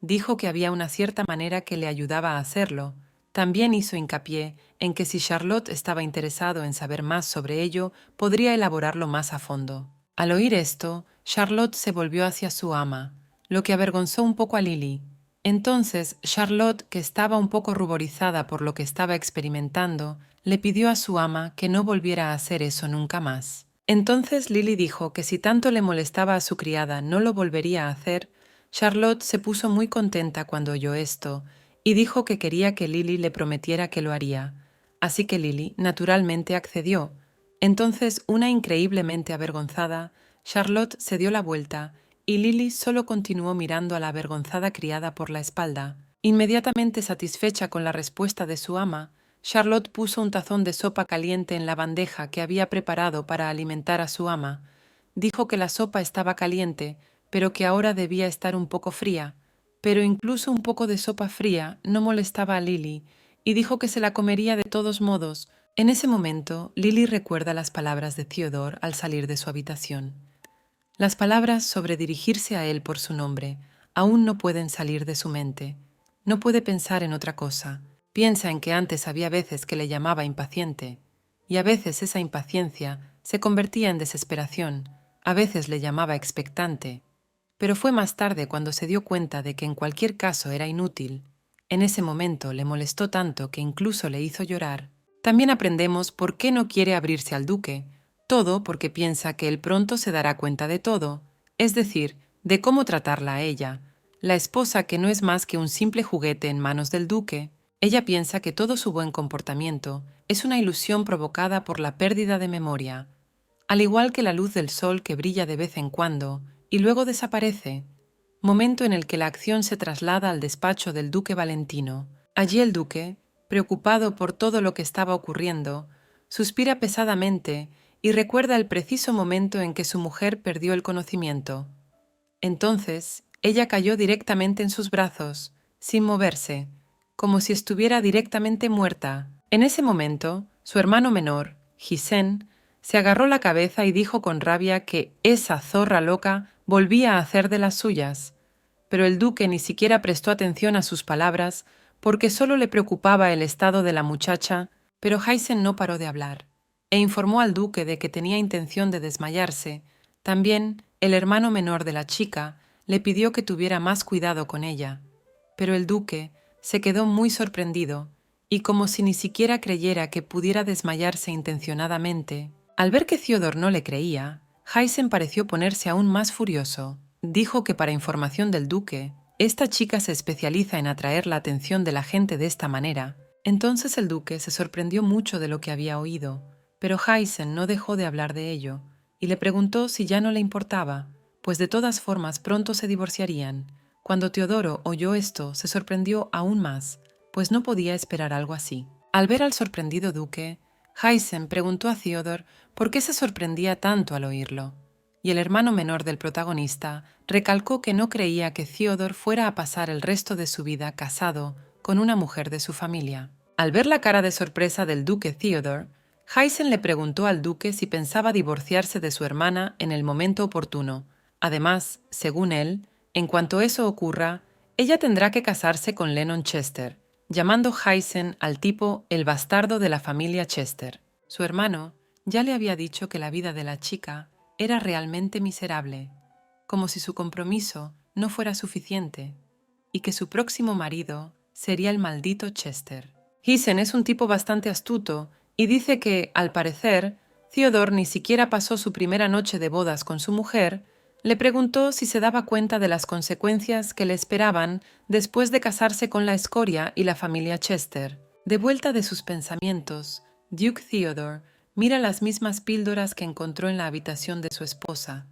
Dijo que había una cierta manera que le ayudaba a hacerlo. También hizo hincapié en que si Charlotte estaba interesado en saber más sobre ello, podría elaborarlo más a fondo. Al oír esto, Charlotte se volvió hacia su ama, lo que avergonzó un poco a Lily. Entonces, Charlotte, que estaba un poco ruborizada por lo que estaba experimentando, le pidió a su ama que no volviera a hacer eso nunca más. Entonces Lily dijo que si tanto le molestaba a su criada no lo volvería a hacer. Charlotte se puso muy contenta cuando oyó esto y dijo que quería que Lily le prometiera que lo haría. Así que Lily naturalmente accedió. Entonces, una increíblemente avergonzada, Charlotte se dio la vuelta y Lily solo continuó mirando a la avergonzada criada por la espalda. Inmediatamente satisfecha con la respuesta de su ama, Charlotte puso un tazón de sopa caliente en la bandeja que había preparado para alimentar a su ama. Dijo que la sopa estaba caliente, pero que ahora debía estar un poco fría. Pero incluso un poco de sopa fría no molestaba a Lily, y dijo que se la comería de todos modos. En ese momento, Lily recuerda las palabras de Theodore al salir de su habitación. Las palabras sobre dirigirse a él por su nombre aún no pueden salir de su mente. No puede pensar en otra cosa. Piensa en que antes había veces que le llamaba impaciente, y a veces esa impaciencia se convertía en desesperación, a veces le llamaba expectante. Pero fue más tarde cuando se dio cuenta de que en cualquier caso era inútil. En ese momento le molestó tanto que incluso le hizo llorar. También aprendemos por qué no quiere abrirse al duque, todo porque piensa que él pronto se dará cuenta de todo, es decir, de cómo tratarla a ella, la esposa que no es más que un simple juguete en manos del duque. Ella piensa que todo su buen comportamiento es una ilusión provocada por la pérdida de memoria, al igual que la luz del sol que brilla de vez en cuando y luego desaparece, momento en el que la acción se traslada al despacho del duque Valentino. Allí el duque, preocupado por todo lo que estaba ocurriendo, suspira pesadamente y recuerda el preciso momento en que su mujer perdió el conocimiento. Entonces, ella cayó directamente en sus brazos, sin moverse, como si estuviera directamente muerta. En ese momento, su hermano menor, Gisèle, se agarró la cabeza y dijo con rabia que esa zorra loca volvía a hacer de las suyas. Pero el duque ni siquiera prestó atención a sus palabras porque solo le preocupaba el estado de la muchacha, pero Gisèle no paró de hablar e informó al duque de que tenía intención de desmayarse. También el hermano menor de la chica le pidió que tuviera más cuidado con ella, pero el duque se quedó muy sorprendido y como si ni siquiera creyera que pudiera desmayarse intencionadamente. Al ver que Theodore no le creía, Hyacin pareció ponerse aún más furioso. Dijo que para información del duque, esta chica se especializa en atraer la atención de la gente de esta manera. Entonces el duque se sorprendió mucho de lo que había oído, pero Hyacin no dejó de hablar de ello, y le preguntó si ya no le importaba, pues de todas formas pronto se divorciarían. Cuando Teodoro oyó esto, se sorprendió aún más, pues no podía esperar algo así. Al ver al sorprendido duque, Hyacin preguntó a Theodore por qué se sorprendía tanto al oírlo, y el hermano menor del protagonista recalcó que no creía que Theodore fuera a pasar el resto de su vida casado con una mujer de su familia. Al ver la cara de sorpresa del duque Theodore, Hyacin le preguntó al duque si pensaba divorciarse de su hermana en el momento oportuno. Además, según él, en cuanto eso ocurra, ella tendrá que casarse con Lennon Chester, llamando Hyacin al tipo el bastardo de la familia Chester. Su hermano ya le había dicho que la vida de la chica era realmente miserable, como si su compromiso no fuera suficiente, y que su próximo marido sería el maldito Chester. Hyacin es un tipo bastante astuto y dice que, al parecer, Theodore ni siquiera pasó su primera noche de bodas con su mujer. Le preguntó si se daba cuenta de las consecuencias que le esperaban después de casarse con la escoria y la familia Chester. De vuelta de sus pensamientos, Duke Theodore mira las mismas píldoras que encontró en la habitación de su esposa.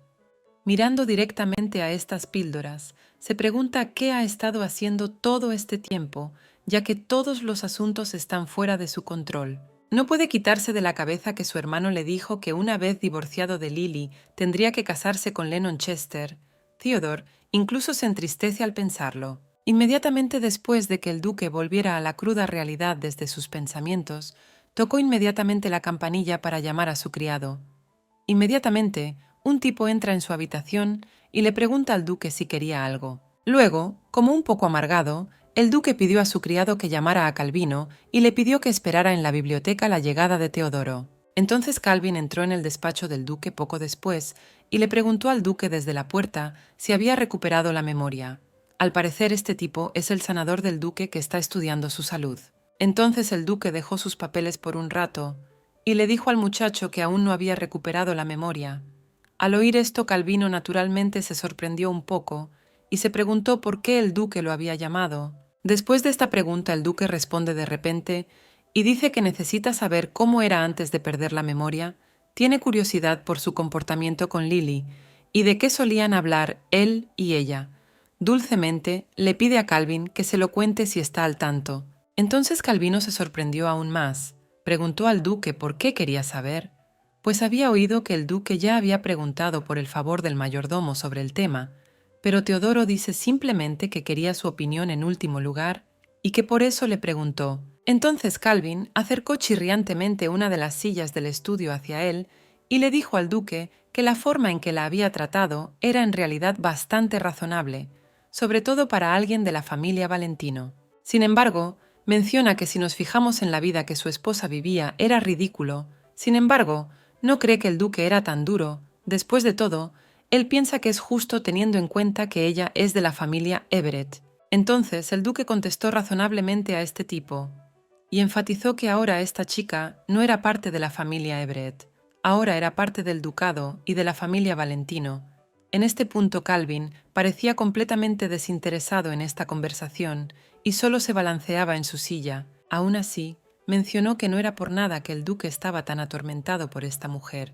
Mirando directamente a estas píldoras, se pregunta qué ha estado haciendo todo este tiempo, ya que todos los asuntos están fuera de su control. No puede quitarse de la cabeza que su hermano le dijo que una vez divorciado de Lily tendría que casarse con Lennon Chester. Theodore incluso se entristece al pensarlo. Inmediatamente después de que el duque volviera a la cruda realidad desde sus pensamientos, tocó inmediatamente la campanilla para llamar a su criado. Inmediatamente, un tipo entra en su habitación y le pregunta al duque si quería algo. Luego, como un poco amargado, el duque pidió a su criado que llamara a Calvino y le pidió que esperara en la biblioteca la llegada de Teodoro. Entonces Calvin entró en el despacho del duque poco después y le preguntó al duque desde la puerta si había recuperado la memoria. Al parecer este tipo es el sanador del duque que está estudiando su salud. Entonces el duque dejó sus papeles por un rato y le dijo al muchacho que aún no había recuperado la memoria. Al oír esto, Calvino naturalmente se sorprendió un poco y se preguntó por qué el duque lo había llamado. Después de esta pregunta, el duque responde de repente y dice que necesita saber cómo era antes de perder la memoria, tiene curiosidad por su comportamiento con Lily y de qué solían hablar él y ella. Dulcemente le pide a Calvin que se lo cuente si está al tanto. Entonces Calvino se sorprendió aún más. Preguntó al duque por qué quería saber, pues había oído que el duque ya había preguntado por el favor del mayordomo sobre el tema, pero Teodoro dice simplemente que quería su opinión en último lugar y que por eso le preguntó. Entonces Calvin acercó chirriantemente una de las sillas del estudio hacia él y le dijo al duque que la forma en que la había tratado era en realidad bastante razonable, sobre todo para alguien de la familia Valentino. Sin embargo, menciona que si nos fijamos en la vida que su esposa vivía era ridículo. Sin embargo, no cree que el duque era tan duro. Después de todo, él piensa que es justo teniendo en cuenta que ella es de la familia Everett. Entonces el duque contestó razonablemente a este tipo y enfatizó que ahora esta chica no era parte de la familia Everett, ahora era parte del ducado y de la familia Valentino. En este punto Calvin parecía completamente desinteresado en esta conversación y solo se balanceaba en su silla. Aún así, mencionó que no era por nada que el duque estaba tan atormentado por esta mujer.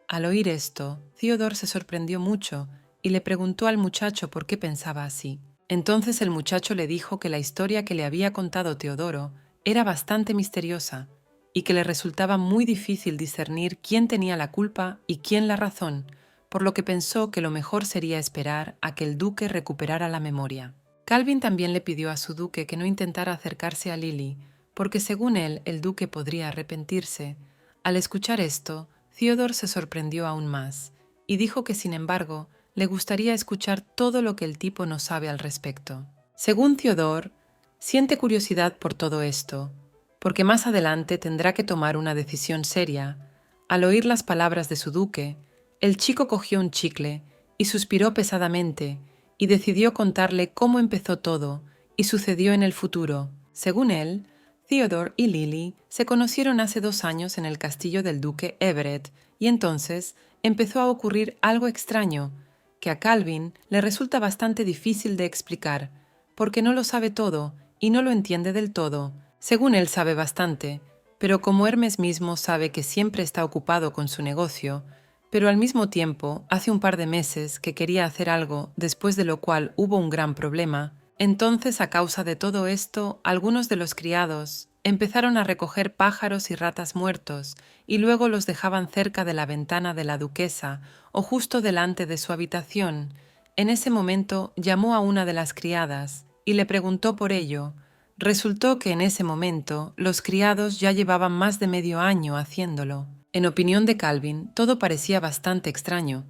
Al oír esto, Theodore se sorprendió mucho y le preguntó al muchacho por qué pensaba así. Entonces el muchacho le dijo que la historia que le había contado Teodoro era bastante misteriosa y que le resultaba muy difícil discernir quién tenía la culpa y quién la razón, por lo que pensó que lo mejor sería esperar a que el duque recuperara la memoria. Calvin también le pidió a su duque que no intentara acercarse a Lily, porque según él el duque podría arrepentirse. Al escuchar esto, Theodore se sorprendió aún más y dijo que, sin embargo, le gustaría escuchar todo lo que el tipo no sabe al respecto. Según Theodore, siente curiosidad por todo esto, porque más adelante tendrá que tomar una decisión seria. Al oír las palabras de su duque, el chico cogió un chicle y suspiró pesadamente y decidió contarle cómo empezó todo y sucedió en el futuro. Según él, Theodore y Lily se conocieron hace 2 años en el castillo del duque Everett y entonces empezó a ocurrir algo extraño, que a Calvin le resulta bastante difícil de explicar, porque no lo sabe todo y no lo entiende del todo. Según él sabe bastante, pero como Hermes mismo sabe que siempre está ocupado con su negocio, pero al mismo tiempo, hace un par de meses que quería hacer algo, después de lo cual hubo un gran problema, entonces a causa de todo esto, algunos de los criados empezaron a recoger pájaros y ratas muertos y luego los dejaban cerca de la ventana de la duquesa o justo delante de su habitación. En ese momento llamó a una de las criadas y le preguntó por ello. Resultó que en ese momento los criados ya llevaban más de medio año haciéndolo. En opinión de Calvin, todo parecía bastante extraño.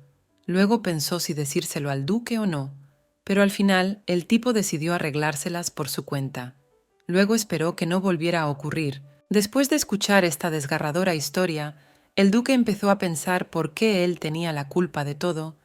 Luego pensó si decírselo al duque o no, pero al final el tipo decidió arreglárselas por su cuenta. Luego esperó que no volviera a ocurrir. Después de escuchar esta desgarradora historia, el duque empezó a pensar por qué él tenía la culpa de todo.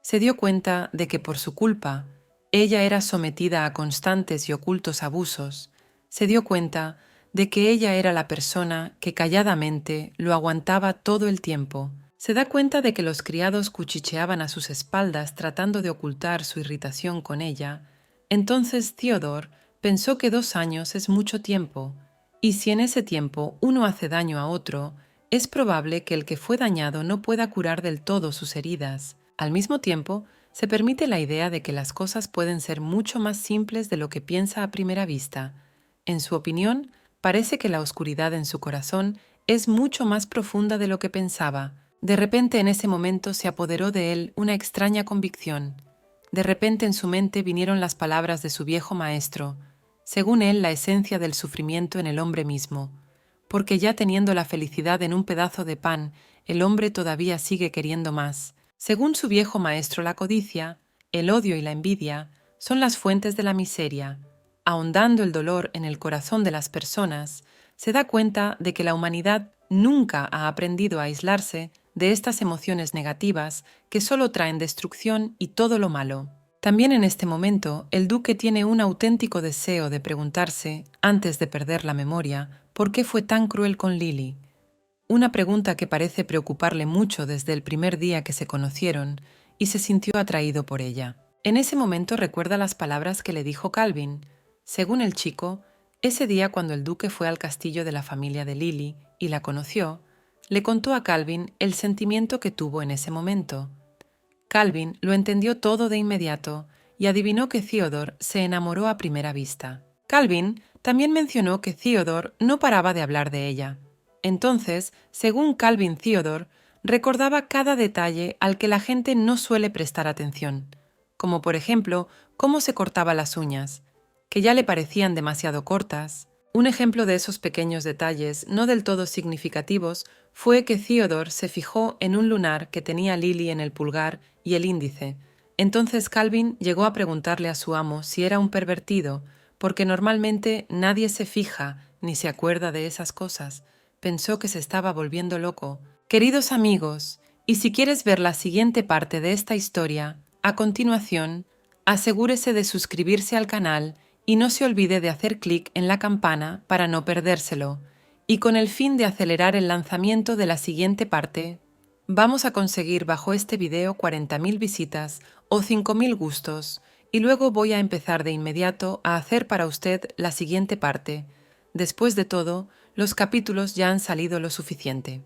Se dio cuenta de que por su culpa, ella era sometida a constantes y ocultos abusos. Se dio cuenta de que ella era la persona que calladamente lo aguantaba todo el tiempo. Se da cuenta de que los criados cuchicheaban a sus espaldas tratando de ocultar su irritación con ella. Entonces Theodore pensó que 2 años es mucho tiempo, y si en ese tiempo uno hace daño a otro, es probable que el que fue dañado no pueda curar del todo sus heridas. Al mismo tiempo, se permite la idea de que las cosas pueden ser mucho más simples de lo que piensa a primera vista. En su opinión, parece que la oscuridad en su corazón es mucho más profunda de lo que pensaba. De repente en ese momento se apoderó de él una extraña convicción. De repente en su mente vinieron las palabras de su viejo maestro, según él la esencia del sufrimiento en el hombre mismo, porque ya teniendo la felicidad en un pedazo de pan, el hombre todavía sigue queriendo más. Según su viejo maestro, la codicia, el odio y la envidia son las fuentes de la miseria. Ahondando el dolor en el corazón de las personas, se da cuenta de que la humanidad nunca ha aprendido a aislarse de estas emociones negativas que solo traen destrucción y todo lo malo. También en este momento, el duque tiene un auténtico deseo de preguntarse, antes de perder la memoria, por qué fue tan cruel con Lily. Una pregunta que parece preocuparle mucho desde el primer día que se conocieron, y se sintió atraído por ella. En ese momento recuerda las palabras que le dijo Calvin. Según el chico, ese día cuando el duque fue al castillo de la familia de Lily y la conoció, le contó a Calvin el sentimiento que tuvo en ese momento. Calvin lo entendió todo de inmediato y adivinó que Theodore se enamoró a primera vista. Calvin también mencionó que Theodore no paraba de hablar de ella. Entonces, según Calvin, Theodore recordaba cada detalle al que la gente no suele prestar atención, como por ejemplo cómo se cortaba las uñas, que ya le parecían demasiado cortas. Un ejemplo de esos pequeños detalles no del todo significativos fue que Theodore se fijó en un lunar que tenía Lily en el pulgar y el índice. Entonces Calvin llegó a preguntarle a su amo si era un pervertido, porque normalmente nadie se fija ni se acuerda de esas cosas. Pensó que se estaba volviendo loco. Queridos amigos, y si quieres ver la siguiente parte de esta historia, a continuación, asegúrese de suscribirse al canal y no se olvide de hacer clic en la campana para no perdérselo. Y con el fin de acelerar el lanzamiento de la siguiente parte, vamos a conseguir bajo este video 40.000 visitas o 5.000 gustos, y luego voy a empezar de inmediato a hacer para usted la siguiente parte. Después de todo, los capítulos ya han salido lo suficiente.